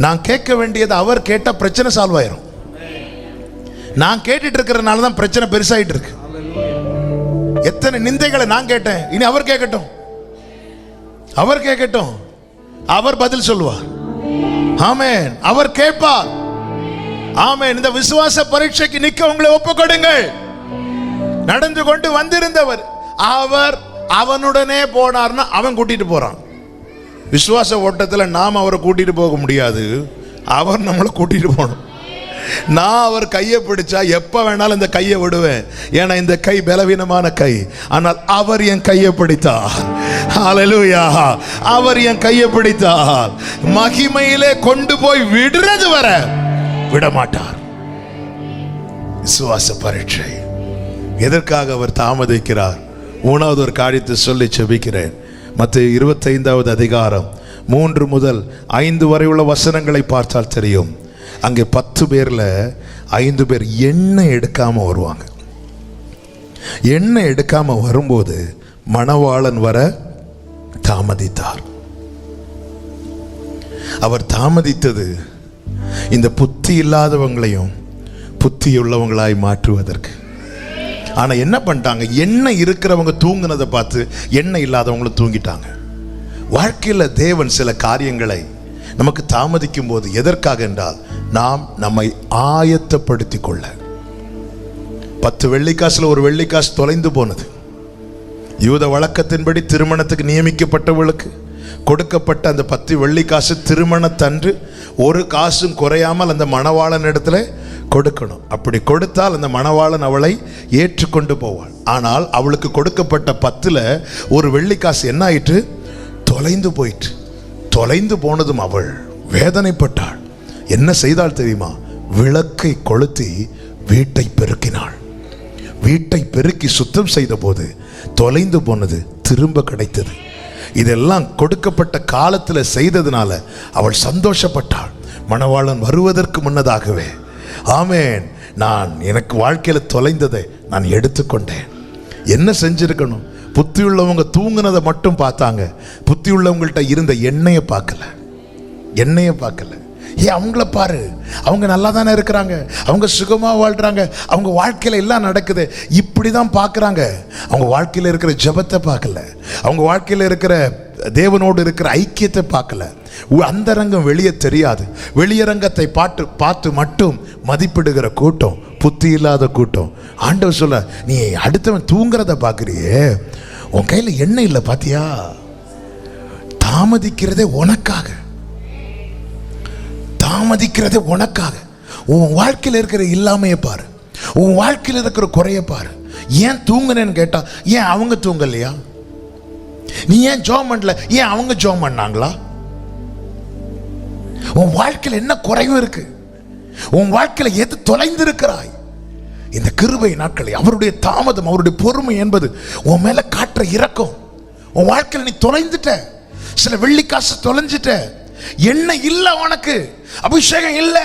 S1: நான் கேட்க வேண்டியது அவர் கேட்டா பிரச்சனை சால்வ் ஆயிரும். நான் கேட்டுட்டு இருக்கிறதுனால தான் பிரச்சனை பெருசாயிட்டு இருக்கு. எத்தனை நிந்தைகளை நான் கேட்டேன், இனி அவர் கேட்கட்டும், அவர் பதில் சொல்லுவார். ஆமென். அவர் கேட்பார். ஆமென். இந்த விசுவாச பரீட்சைக்கு நிக்க உங்களை ஒப்புக்கொடுங்கள். நடந்து கொண்டு வந்திருந்தவர் அவர் அவனுடனே போனார்னா அவன் கூட்டிட்டு போறான். விசுவாச ஓட்டத்தில் நாம் அவரை கூட்டிட்டு போக முடியாது, அவர் நம்மளை கூட்டிட்டு போகணும். நான் அவர் கையை பிடிச்சா எப்ப வேணாலும் இந்த கையை விடுவேன், ஏன்னா இந்த கை பலவீனமான கை. ஆனால் அவர் என் கையை பிடித்தார். ஹல்லேலூயா. அவர் என் கையை பிடித்தார். மகிமையிலே கொண்டு போய் விடுறது வர விட மாட்டார். விசுவாச பரீட்சை. எதற்காக அவர் தாமதிக்கிறார்? மூணாவது ஒரு காரியத்தை சொல்லி செபிக்கிறேன். மத்தேயு 25வது அதிகாரம் 3 முதல் 5 வரை உள்ள வசனங்களை பார்த்தால் தெரியும். அங்கே 10 பேர்ல 5 பேர் எண்ணெய் எடுக்காம வருவாங்க. எண்ணெய் எடுக்காம வரும்போது மணவாளன் வர தாமதித்தார். அவர் தாமதித்தது இந்த புத்தி இல்லாதவங்களையும் புத்தியுள்ளவங்களாய் மாற்றுவதற்கு. ஆனா என்ன பண்ணிட்டாங்க? எண்ணெய் இருக்கிறவங்க தூங்குனதை பார்த்து எண்ணெய் இல்லாதவங்களும் தூங்கிட்டாங்க. வாழ்க்கையில தேவன் சில காரியங்களை நமக்கு தாமதிக்கும் போது எதற்காக என்றால் நாம் நம்மை ஆயத்தப்படுத்தி கொள்ள. 10 வெள்ளிக்காசுல ஒரு வெள்ளிக்காசு தொலைந்து போனது. யூத வழக்கத்தின்படி திருமணத்துக்கு நியமிக்கப்பட்டவர்களுக்கு கொடுக்கப்பட்ட அந்த 10 வெள்ளிக்காசு திருமணத்தன்று ஒரு காசும் குறையாமல் அந்த மணவாளன் இடத்துல கொடுக்கணும். அப்படி கொடுத்தால் அந்த மணவாளன் அவளை ஏற்றுக்கொண்டு போவாள். ஆனால் அவளுக்கு கொடுக்கப்பட்ட 10ல் ஒரு வெள்ளிக்காசு என்ன ஆயிற்று? தொலைந்து போயிற்று. தொலைந்து போனதும் அவள் வேதனைப்பட்டாள். என்ன செய்தாள் தெரியுமா? விளக்கை கொளுத்தி வீட்டை பெருக்கினாள். வீட்டை பெருக்கி சுத்தம் செய்த போது தொலைந்து போனது திரும்ப கிடைத்தது. இதெல்லாம் கொடுக்கப்பட்ட காலத்தில் செய்ததுனால அவள் சந்தோஷப்பட்டாள். மணவாளன் வருவதற்கு முன்னதாகவே ஆமென், நான் எனக்கு வாழ்க்கையில் தொலைந்ததை நான் எடுத்துக்கொண்டேன். என்ன செஞ்சிருக்கணும்? புத்தி உள்ளவங்க தூங்குனதை மட்டும் பார்த்தாங்க, புத்தி உள்ளவங்கள்ட்ட இருந்த எண்ணெயை பார்க்கல. அவங்கள பாரு, அவங்க நல்லா தானே இருக்கிறாங்க, அவங்க சுகமாக வாழ்றாங்க, அவங்க வாழ்க்கையில் எல்லாம் நடக்குது, இப்படி தான் பார்க்குறாங்க. அவங்க வாழ்க்கையில் இருக்கிற ஜெபத்தை பார்க்கல, அவங்க வாழ்க்கையில் இருக்கிற தேவனோடு இருக்கிற ஐக்கியத்தை பார்க்கல. அந்தரங்கம் வெளியே தெரியாது. வெளியரங்கத்தை பார்த்து மட்டும் மதிப்பிடுகிற கூட்டம் புத்தி இல்லாத கூட்டம். ஆண்டவர் சொல்ல, நீ அடுத்தவன் தூங்குறத பார்க்குறியே, உன் கையில் எண்ணெய் இல்லை பாத்தியா? தாமதிக்கிறதே உனக்காக. உன் வாழ்க்கையில் இருக்கிற இல்லாமையை பாரு, உன் வாழ்க்கையில் இருக்கிற குறைய பாரு. ஏன் தூங்குனேன்னு கேட்டா, ஏன் அவங்க தூங்கலையா? நீ ஏன் ஜோம் பண்ணல, ஏன் அவங்க ஜோம் பண்ணாங்களா? உன் வாழ்க்கையில் என்ன குறைவு இருக்கு? உன் வாழ்க்கையில் எது தொலைந்திருக்கிறாய்? இந்த கிருபை நாட்களை அவருடைய தாமதம், அவருடைய பொறுமை என்பது உன் மேல காட்டுற இரக்கம். உன் வாழ்க்கையில் நீ தொலைந்துட்ட, சில வெள்ளிக்காசு தொலைஞ்சிட்ட, எண்ணெய் இல்ல, உனக்கு அபிஷேகம் இல்ல.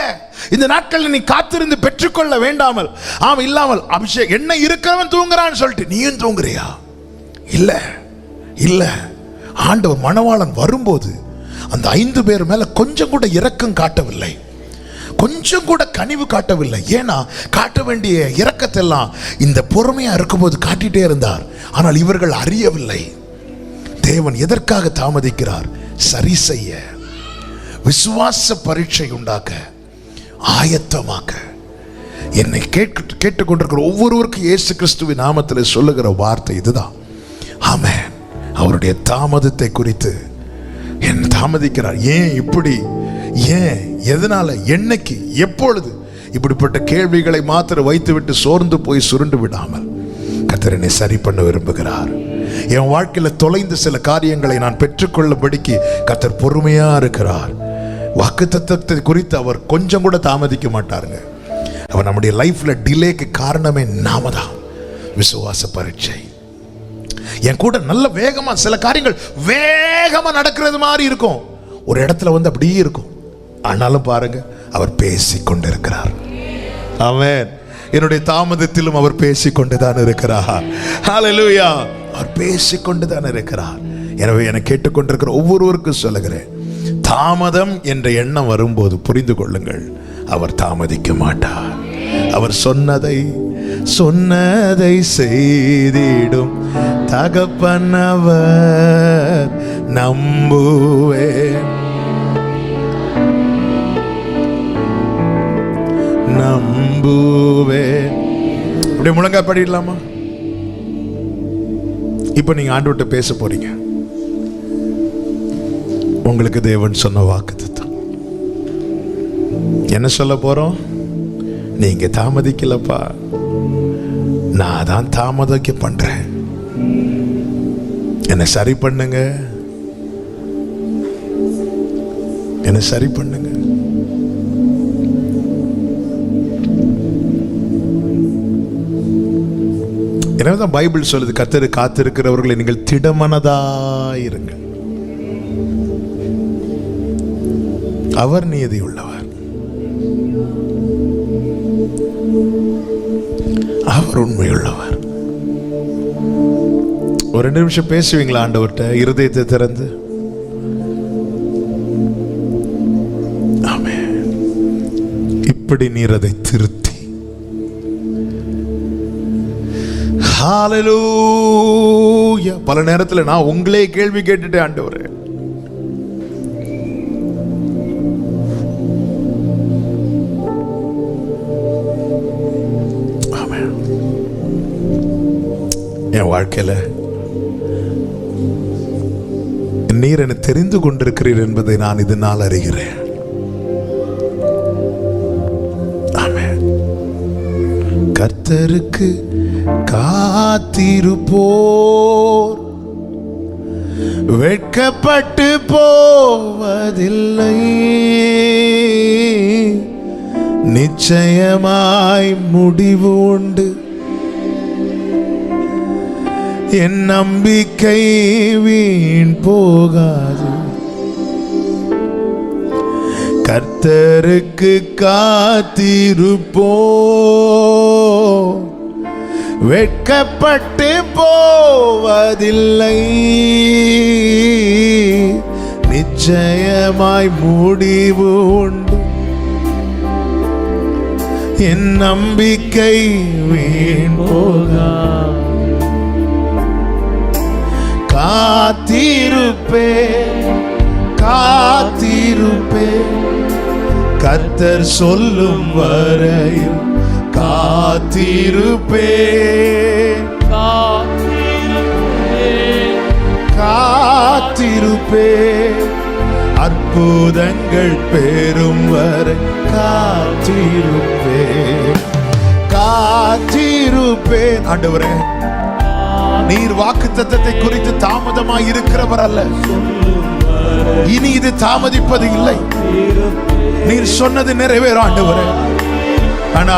S1: இந்த நாட்களில் நீ காத்திருந்து பெற்றுக்கொள்ள வேண்டாமல் இல்லாமல் அபிஷேகம் எண்ணெய் இருக்கிறவன் தூங்குறான்னு சொல்லிட்டு நீயும் தூங்குறியா? இல்ல. ஆண்டவர் மணவாளன் வரும்போது அந்த 5 பேர் மேல கொஞ்சம் கூட இரக்கம் காட்டவில்லை, கொஞ்சம் கூட கனிவு காட்டவில்லை. ஏன்னா காட்ட வேண்டிய இரக்கத்தெல்லாம் இந்த பொறுமையா இருக்கும்போது காட்டிட்டே இருந்தார். ஆனால் இவர்கள் அறியவில்லை. தேவன் எதற்காக தாமதிக்கிறார்? சரி செய்ய, விசுவாச பரீட்சை உண்டாக்க, ஆயத்தமாக்க. என்னை கேட்டுக்கொண்டிருக்கிற ஒவ்வொருவருக்கும் இயேசு கிறிஸ்துவின் நாமத்தில் சொல்லுகிற வார்த்தை இதுதான். ஆமென். அவருடைய தாமதத்தை குறித்து என் தாமதிக்கிறார், ஏன் இப்படி, ஏன், எதனால, என்னைக்கு, எப்பொழுது, இப்படிப்பட்ட கேள்விகளை மாத்திரம் வைத்துவிட்டு சோர்ந்து போய் சுருண்டு விடாமல் கர்த்தர் என்னை சரி பண்ண விரும்புகிறார். என் வாழ்க்கையில் தொலைந்த சில காரியங்களை நான் பெற்றுக்கொள்ளபடிக்கு கர்த்தர் பொறுமையா இருக்கிறார். வாக்குத்தத்தத்தை குறித்து அவர் கொஞ்சம் கூட தாமதிக்க மாட்டாருங்க. அவர் நம்முடைய லைஃப்ல டிலேக்கு காரணமே நாம தான். விசுவாச பரீட்சை. என் கூட நல்ல வேகமா சில காரியங்கள் வேகமா நடக்கிறது மாதிரி இருக்கும், ஒரு இடத்துல வந்து அப்படியே இருக்கும். ஆனாலும் பாருங்க, அவர் பேசிக் கொண்டிருக்கிறார். ஆமென். என்னுடைய தாமதத்திலும் அவர் பேசிக்கொண்டுதான் இருக்கிறார். ஹல்லேலூயா. அவர் பேசிக்கொண்டுதான் இருக்கிறார். எனவே என்னை கேட்டுக்கொண்டிருக்கிற ஒவ்வொருவருக்கும் சொல்லுகிறேன், தாமதம் என்ற எண்ணம் வரும்போது புரிந்து கொள்ளுங்கள், அவர் தாமதிக்க மாட்டார். அவர் சொன்னதை செய்திடும் தகப்பனவர் நம்புவேன். அப்படியே முழங்கா பாடிடலாமா? இப்ப நீங்க ஆண்டவர்கிட்ட பேச போறீங்க. உங்களுக்கு தேவன் சொன்ன வாக்குத்தத்தம் என்ன சொல்ல போறோம்? நீங்க தாமதிக்கலப்பா, நான் தான் தாமதிக்க பண்றேன், என்ன சரி பண்ணுங்க, என்ன சரி பண்ணுங்க. எனவேதான் பைபிள் சொல்லுது, கர்த்தரு காத்திருக்கிறவர்களை நீங்கள் திடமனதாயிருங்கள், அவர் நீதி உள்ளவர், அவர் உண்மையுள்ளவர். ஒரு 2 நிமிஷம் பேசுவீங்களா ஆண்டவர்கிட்ட, இருதயத்தை திறந்து? ஆமென். இப்படி நீர் அதை திருத்தி, ஹல்லேலூயா. பல நேரத்தில் நான் உங்களே கேள்வி கேட்டுட்டேன், ஆண்டவரே என் வாழ்க்கையில நீர் என்னை தெரிந்து கொண்டிருக்கிறீர் என்பதை நான் இதனால் அறிகிறேன். ஆமென். கர்த்தருக்கு காத்திருப்போர் வெட்கப்பட்டு போவதில்லை, நிச்சயமாய் முடிவு உண்டு, என் நம்பிக்கை வீண் போகாது. கர்த்தருக்கு காத்திருப்போ வெட்கப்பட்டு போவதில்லை, நிச்சயமாய் முடிவு உண்டு, என் நம்பிக்கை வீண் போகாது. காத்திருப்பே கர்த்தர் சொல்லும் வரையில் காத்திருப்பே அற்புதங்கள் பெறும் வரை காத்திருப்பேன். ஆண்டவரே, நீர் வாக்குத்தத்தத்தை குறித்து தாமதமாய் இருக்கிறவர் அல்ல, இனி இது தாமதிப்பது இல்லை, நீர் சொன்னது நிறைவேறும் ஆண்டவரே. ஆனா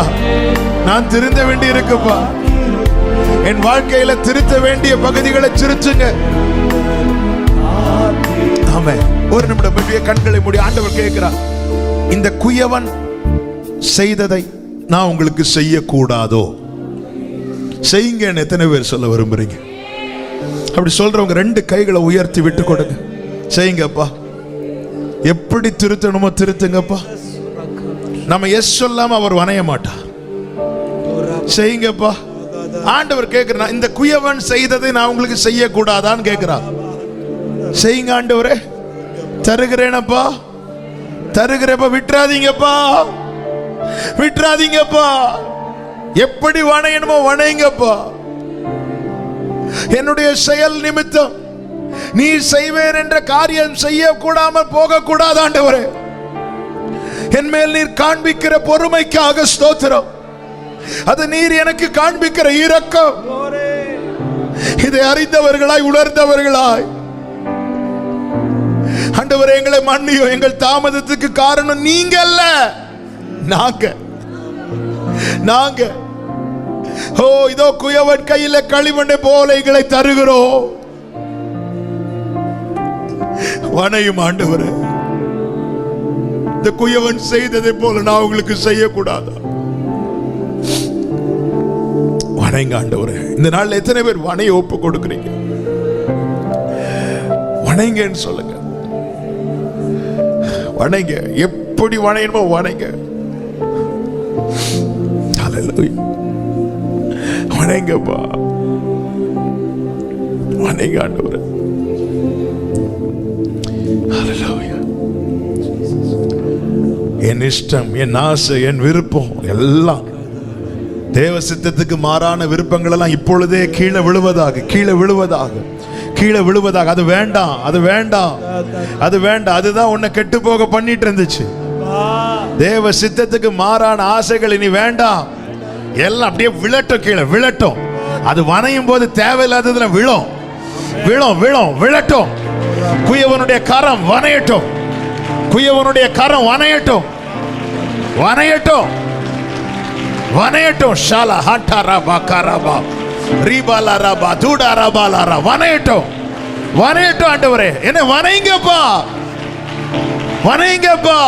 S1: நான் திருந்த வேண்டி இருக்குப்பா, என் வாழ்க்கையில திருத்த வேண்டிய பகுதிகளை திருத்துங்க. ஆமென். ஒரு நிமிடம் கண்களை மூடி ஆண்டவர் கேட்கிறார், இந்த குயவன் செய்ததை நான் உங்களுக்கு செய்யக்கூடாதோ? செய்யுங்க. எத்தனை பேர் சொல்ல விரும்புறீங்க? அப்படி சொல்றவங்க 2 கைகளை உயர்த்தி விட்டு கொடுங்க. செய்யுங்கப்பா, எப்படி திருத்தணுமோ திருத்துங்கப்பா. நம்ம எஸ் சொல்லாம அவர் வணைய மாட்டார். செய்யுங்கப்பா. ஆண்டவர் கேட்கிறார், இந்த குயவன் செய்ததை நான் உங்களுக்கு செய்யக்கூடாதான்னு கேட்கிறார். செய்யுங்க ஆண்டவரே, தருகிறேனப்பா, தருகிறப்பா, விட்டுறாதீங்கப்பா, விட்டுறாதீங்கப்பா. எப்படி வணையணுமோ வணைங்கப்பா. என்னுடைய செயல் நிமித்தம் நீ செய்வேன் என்ற காரியம் செய்யக்கூடாமல் போக கூடாது ஆண்டவரே. என் மேல் நீர் காண்பிக்கிற பொறுமைக்காக ஸ்தோத்திரம். அது நீர் எனக்கு காண்பிக்கிற இரக்கம். இதை அறிந்தவர்களாய் உணர்ந்தவர்களாய் ஆண்டவரே எங்களை மன்னியோ. எங்கள் தாமதத்துக்கு காரணம் நீங்க அல்ல, நாங்க ஓ இதோ குயவன் கையில களிமண்ணை போல எங்களை தருகிறோம். வனையும் ஆண்டவரே, இந்த குயவன் செய்ததை போல நான் உங்களுக்கு செய்யக்கூடாதா? வணைங்க ஆண்டவரே. இந்த நாள்ல எத்தனை பேர் வனையை ஒப்பு கொடுக்கிறீங்க? வணைங்கன்னு சொல்லுங்க. வணைங்க, எப்படி வணையணுமோ வணைங்க. வணைங்கப்பா, வணைங்க ஆண்டவரே. என் இஷ்டம், என் ஆசை, என் விருப்பம் எல்லாம் தேவ சித்தத்துக்கு மாறான விருப்பங்கள் எல்லாம் இப்பொழுதே கீழே விழுவதாக, கீழே விழுவதாக, கீழே விழுவதாக. அது வேண்டாம், அது வேண்டாம், அது வேண்டாம். அதுதான் உன்னை கெட்டு போக பண்ணிட்டு இருந்துச்சு. தேவ சித்தத்துக்கு மாறான ஆசைகள் இனி வேண்டாம். எல்லாம் அப்படியே விழட்டும், கீழே விழட்டும். அது வனையும் போது தேவையில்லாததுல விழும், விழும், விழும், விழட்டும். குயவனுடைய கரம் வனையட்டும், குயவனுடைய கரம் வனையட்டும், வனையட்டும், வனையட்டும். ஷாலா ஹாட்டாரபா கரபா ரீபாலாரபா தூடாரபாலாரா வனையட்டும், வனையட்டும். ஆண்டவரே என்ன வனைங்கப்பா, வனைங்கப்பா.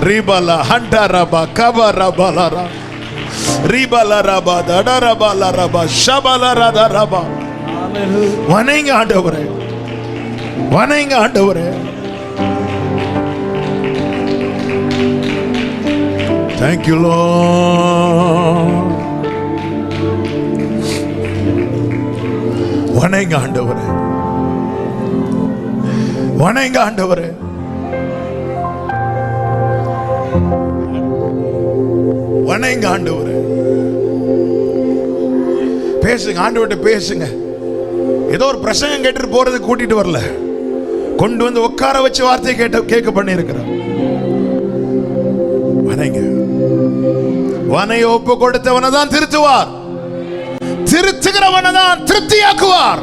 S1: ரீபாலா ஹண்டாரபா கபரபாலாரா ரீபாலாரபா தடரபாலாரபா ஷபாலாரதரபா. வனைங்க ஆண்டவரே, வனைங்க ஆண்டவரே. Thank you Lord. வணங்க ஆண்டவரே, வணங்க ஆண்டவரே. வணங்க ஆண்டவரே. பேசுங்க ஆண்டவர்கிட்ட, பேசுங்க. ஏதோ ஒரு பிரசங்கம் கேட்டு போறதுக்கு கூட்டிட்டு வரல, கொண்டு வந்து உட்கார வச்சு வார்த்தையை கேட்க பண்ணி இருக்கிறார். வணங்க. வனையை ஒப்பு கொடுத்தவனை தான் திருத்துவார், திருத்துகிறவனை தான் திருப்தியாக்குவார்.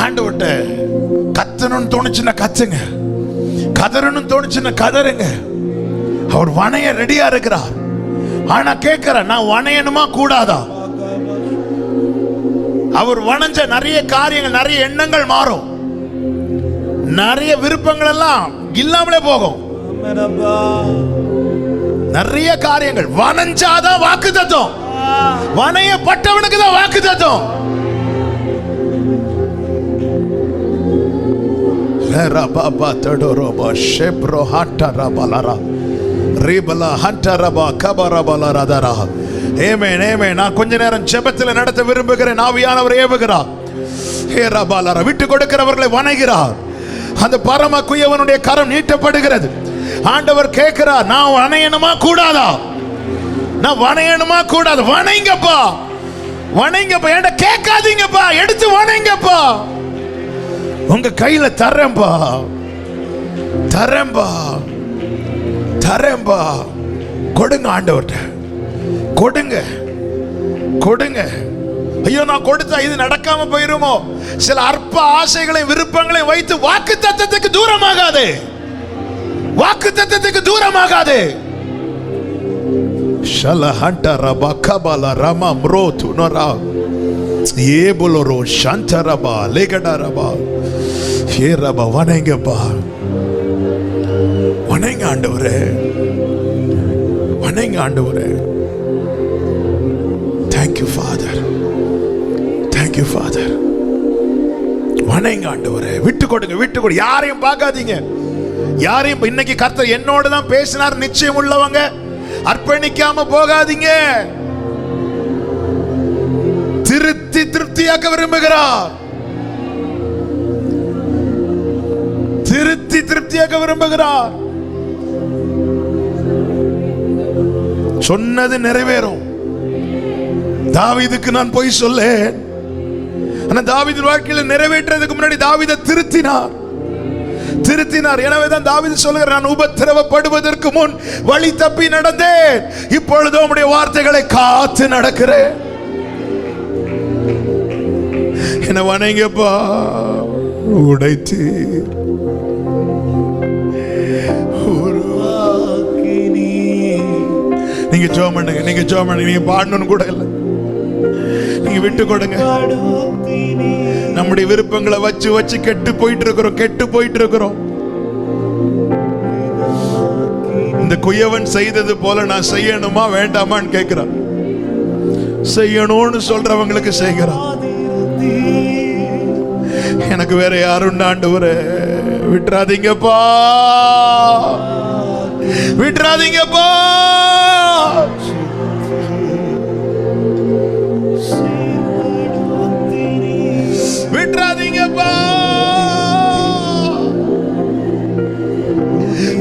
S1: ஆண்டவர்கிட்ட கத்தணும்னு தோணுச்சுன்னா கத்துங்க, கதறணும்னு தோணுச்சுன்னா கதறுங்க. அவர் வனைய ரெடியா இருக்கிறார். ஆனா கேட்கிற, நான் வனையணுமா கூடாதா? அவர் வணைஞ்ச நிறைய காரியங்கள், நிறைய எண்ணங்கள் மாறும், நிறைய விருப்பங்கள் எல்லாம் இல்லாமலே போகும். நிறைய காரியங்கள் வணைஞ்சாதான் வாக்கு தத்துவம், வனையப்பட்டவனுக்கு தான் வாக்கு தத்துவம். நான் கொஞ்ச நேரம் ஜெபத்தில் நடத்த விரும்புகிறேன். ஆவியானவர் ஏவுகிறார், விட்டு கொடுக்கிறவர்களை வணைகிறார். அந்த பரம குயவனுடைய கரம் நீட்டப்படுகிறது. ஆண்டவர் கேட்கிறார், நான் வணையணுமா கூடாதா? நான் வணையணுமா கூடாது? வணைங்கப்பா, வணைங்கப்பா. என்கிட்ட கேட்காதீங்கப்பா, எடுத்து வணைங்கப்பா. உங்க கையில தரேன்பா, தரேன்பா, தரேன்பா. கொடுங்க ஆண்டவர்கிட்ட, கொடுங்க, கொடுங்க. ஐயோ நான் கொடுத்தா இது நடக்காம போயிருமோ? சில அற்ப ஆசைகளை விருப்பங்களை வைத்து வாக்கு தத்தத்துக்கு தூரமாகாதே, வாக்கு தத்தத்துக்கு தூரமாகாதே. ஷலஹண்டரபா கபல ரமா ம்ரோது நரா ஏபுலரோ ஷந்தரபா லேகடரபா ஏரபா. வணங்கப்பா, வணங்க ஆண்டவரே, வணங்க ஆண்டவரே. Thank you Father, thank you Father. வணங்க ஆண்டவரே. விட்டு கொடுங்க, விட்டு கொடு. யாரையும் பார்க்காதீங்க, யாரையும். இன்னைக்கு கர்த்தர் என்னோட தான் பேசினார் நிச்சயம் உள்ளவங்க, அர்ப்பணிக்காம போகாதீங்க. திருத்தி திருப்தியாக்க விரும்புகிறார், திருத்தி திருப்தியாக்க விரும்புகிறார். சொன்னது நிறைவேறும். தாவீதுக்கு நான் போய் சொல்லேன், ஆனா தாவீது வாழ்க்கையில் நிறைவேற்றதுக்கு முன்னாடி தாவீதை திருத்தினார், திருத்தினார். எனவேதான் தாவீது சொல்லுகிறார், நான் உபத்திரவப்படுவதற்கு முன் வழி தப்பி நடந்தேன், இப்பொழுது உம்முடைய வார்த்தைகளை காத்து நடக்கிறேன். என்ன வணங்கப்பா, உடைத்தீர் நீங்க ஜெபம் பண்ணுங்க, நீங்க ஜெபம் பண்ணுங்க. நீங்க பாடணும்னு கூட இல்லை, நீங்க விட்டு கொடுங்க. நம்முடைய விருப்பங்களை வச்சு வச்சு கெட்டு போயிட்டு இருக்கிறோம். இந்த குயவன் செய்தது போல நான் செய்யணுமா வேண்டாமான்னு கேட்கிறான். செய்யணும்னு சொல்றவங்களுக்கு செய்கிறான். எனக்கு வேற யாரும் ஆண்டவரே, விட்டுறாதீங்கப்பா, விட்டுறாதீங்கப்பா. விட்டுறாதீங்கப்பா,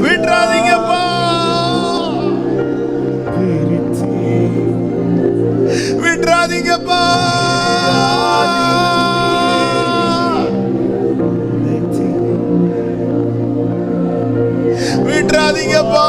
S1: விட்டுறாதீங்கப்பா, விட்டுறாதீங்கப்பா. விட்டுறாதீங்கப்பா.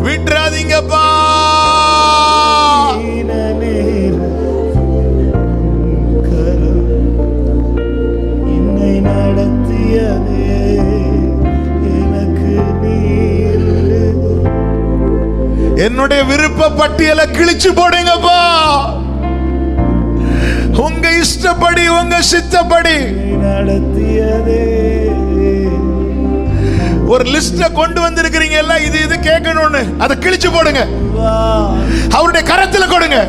S1: விட்டுறாதீங்கப்பா. என்னுடைய விருப்ப பட்டியலை கிழிச்சு போடுங்கப்பா. உங்க இஷ்டப்படி, உங்க சித்தப்படி ஒரு லிஸ்ட கொண்டு வந்திருக்கிறீங்க, எல்லாம் இது இது கேட்கணும்னு, அதை கிழிச்சு போடுங்க. அவருடைய கரத்துல கொடுங்க.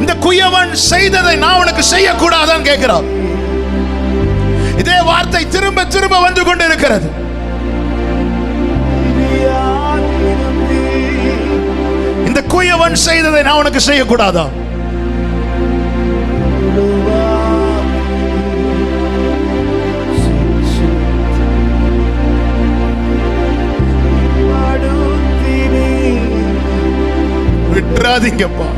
S1: இந்த குயவன் செய்ததை நான் உனக்கு செய்யக்கூடாதான்னு கேட்கிறான். இதே வார்த்தை திரும்ப திரும்ப வந்து கொண்டு இருக்கிறது. இந்த குயவன் செய்ததை நான் உனக்கு செய்யக்கூடாதா? விட்டுறாதீங்கப்பா.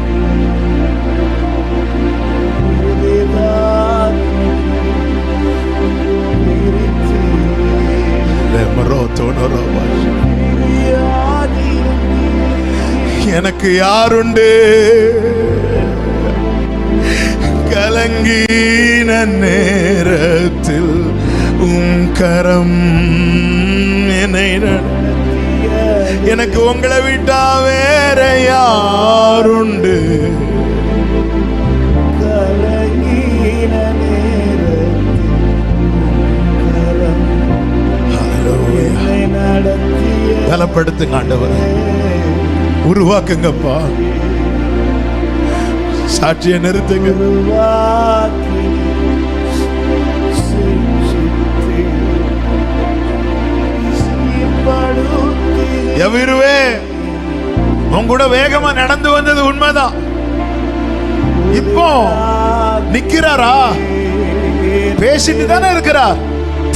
S1: எனக்கு யாருண்டு? கலங்கின நேரத்தில் கரம் என்னை, எனக்கு உங்களை விட்டா வேற யாருண்டு? பலப்படுத்துங்க ஆண்டவரே, உருவாக்குங்கப்பா, சாட்சியை நிறுத்துங்க. எவ்விருவே உங்கூட வேகமா நடந்து வந்தது உண்மைதான். இப்போ நிக்கிறாரா? பேசிட்டு தானே இருக்கிறார்.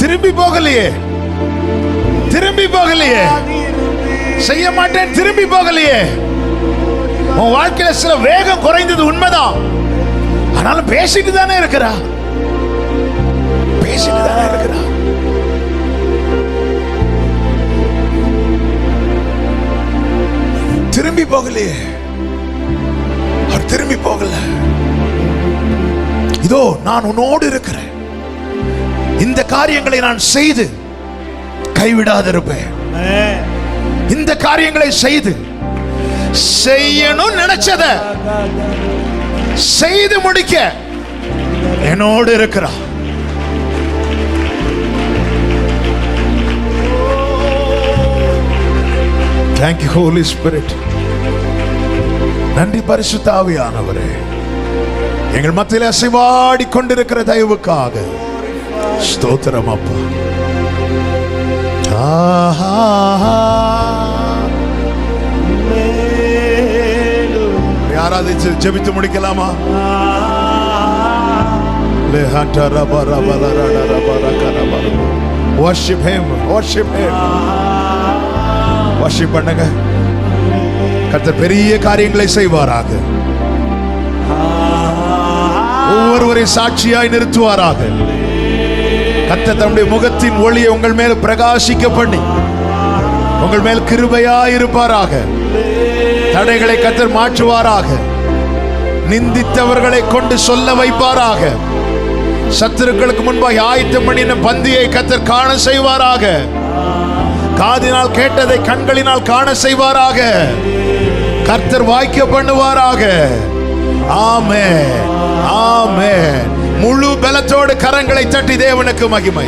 S1: திரும்பி போகலையே, திரும்பி போகலையே, செய்ய மாட்டேன் திரும்பி போகலையே. உன் வாழ்க்கையில சில வேகம் குறைந்தது உண்மைதான், ஆனாலும் பேசிட்டு தானே இருக்கிறா, பேசிட்டு தானே இருக்கிறா. திரும்பி போகலையே, அவர் திரும்பி போகல. இதோ நான் உன்னோடு இருக்கிறேன், இந்த காரியங்களை நான் செய்து கைவிடாதிருப்பேன். இந்த காரியங்களை செய்து செய்யணும் நினைச்சத செய்து முடிக்க என்னோடு இருக்கிறார். Thank you Holy Spirit. நன்றி பரிசுத்த ஆவியானவரே, எங்கள் மத்தியில் அசைவாடி கொண்டிருக்கிற தயவுக்காக ஸ்தோத்திரம் அப்பா. ஆராதிச்சு ஜெபித்து முடிக்கலாமா? Worship him, worship him. Worship பண்ணுங்க. கர்த்தர் பெரிய காரியங்களை செய்வாராக. ஒவ்வொருவரை சாட்சியாய் நிறுத்துவாராக. கர்த்தர் தம்முடைய முகத்தின் ஒளியை உங்கள் மேல் பிரகாசிக்க பண்ணி உங்கள் மேல் கிருபையாய் இருப்பாராக. தடைகளை கர்த்தர் மாற்றுவாராக. நிந்தித்தவர்களை கொண்டு சொல்ல வைப்பாராக. சத்துருக்களுக்கு முன்பாக ஆயத்தம் பண்ணின பந்தியை கர்த்தர் காண செய்வாராக. காதினால் கேட்டதை கண்களினால் காண செய்வாராக. கர்த்தர் வாய்க்க பண்ணுவாராக. ஆமென், ஆமென். முழு பலத்தோடு கரங்களை தட்டி தேவனுக்கு மகிமை.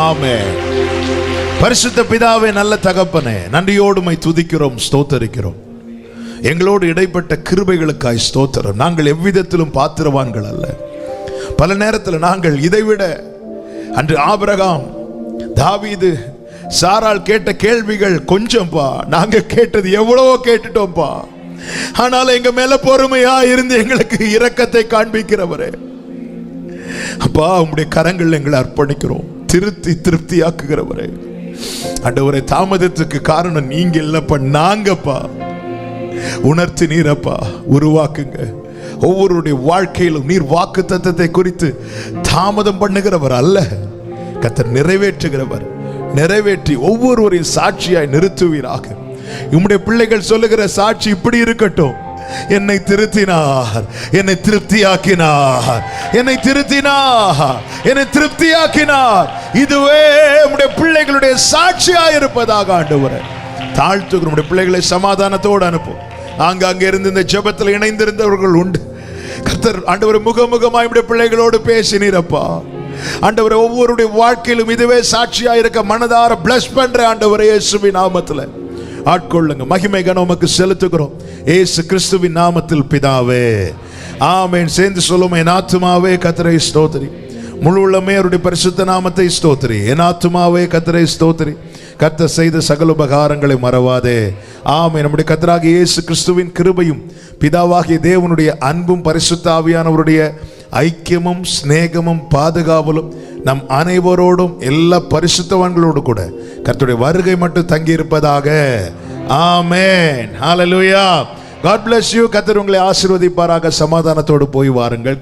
S1: ஆமென். பரிசுத்த பிதாவே, நல்ல தகப்பனே, நன்றியோடு உம்மை துதிக்கிறோம், ஸ்தோத்தரிக்கிறோம். எங்களோடு இடைப்பட்ட கிருபைகளுக்காய் ஸ்தோத்திரம். நாங்கள் எவ்விதத்திலும் பாத்திரவான்கள் அல்ல. பல நேரத்தில் நாங்கள் இதைவிட அன்று ஆபிரகாம், தாவீது, சாராள் கேட்ட கேள்விகள் கொஞ்சம்பா. நாங்க கேட்டது எவ்வளவோ கேட்டுட்டோம்பா. ஆனால் எங்க மேல பொறுமையா இருந்து எங்களுக்கு இரக்கத்தை காண்பிக்கிறவரே, அப்பா உம்முடைய கரங்கள் எங்களை அர்ப்பணிக்கிறோம். திருப்தியாக்குகிறவரே, ஆண்டவரே, தாமதத்துக்கு காரணம் நீங்க இல்லப்பா, நாங்கப்பா. உணர்த்தி நீரப்பா, உருவாக்குங்க. ஒவ்வொருடைய வாழ்க்கையிலும் நீர் வாக்கு தத்தத்தை குறித்து தாமதம் பண்ணுகிறவர் அல்ல, கர்த்தர் நிறைவேற்றுகிறவர். நிறைவேற்றி ஒவ்வொருவரையும் சாட்சியாய் நிறுத்துவீராக. உம்முடைய பிள்ளைகள் சொல்லுகிற சாட்சி இப்படி இருக்கட்டும்: என்னை திருத்தினார், என்னை திருப்தியாக்கினார், என்னை திருத்தினார், என்னை திருப்தியாக்கினார். இதுவே உம்முடைய பிள்ளைகளுடைய சாட்சியாய் இருப்பதாக ஆண்டவரே தாழ்த்துகிறோம். உம்முடைய பிள்ளைகளை சமாதானத்தோடு அனுப்பும். அங்கே இருந்து இந்த ஜெபத்தில் இணைந்திருந்தவர்கள் உண்டு. கர்த்தர் ஆண்டவரே முகமுகமாய் உம்முடைய பிள்ளைகளோடு பேசினீரப்பா. ஆண்டவரே, ஒவ்வொருடைய வாழ்க்கையிலும் இதுவே சாட்சியா இருக்க மனதார பிளஸ் பண்ற ஆண்டவரே, இயேசுவின் நாமத்தில் ஆட்கொள்ளுங்க. மகிமை கனம் உமக்கு செலுத்துகிறோம், இயேசு கிறிஸ்துவின் நாமத்தில் பிதாவே, ஆமென். சேர்ந்து சொல்லுவோம்: என் ஆத்துமாவே கர்த்தரை ஸ்தோத்திரி, முழு உள்ளமே அவருடைய பரிசுத்த நாமத்தை ஸ்தோத்திரி. என் ஆத்துமாவே கர்த்தரை ஸ்தோத்திரி, கர்த்தர் செய்த சகல உபகாரங்களை மறவாதே. ஆமென். நம்முடைய கர்த்தராகிய இயேசு கிறிஸ்துவின் கிருபையும் பிதாவாகிய தேவனுடைய அன்பும் பரிசுத்த ஆவியானவருடைய ஐக்கியமும் சிநேகமும் பாதுகாவலும் நம் அனைவரோடும் எல்லா பரிசுத்தவான்களோடு கூட கர்த்தருடைய வருகை மட்டும் தங்கி இருப்பதாக. ஆமென். ஹல்லேலூயா. God bless you. கர்த்தர் உங்களை ஆசீர்வதிப்பாராக. சமாதானத்தோடு போய் வாருங்கள்.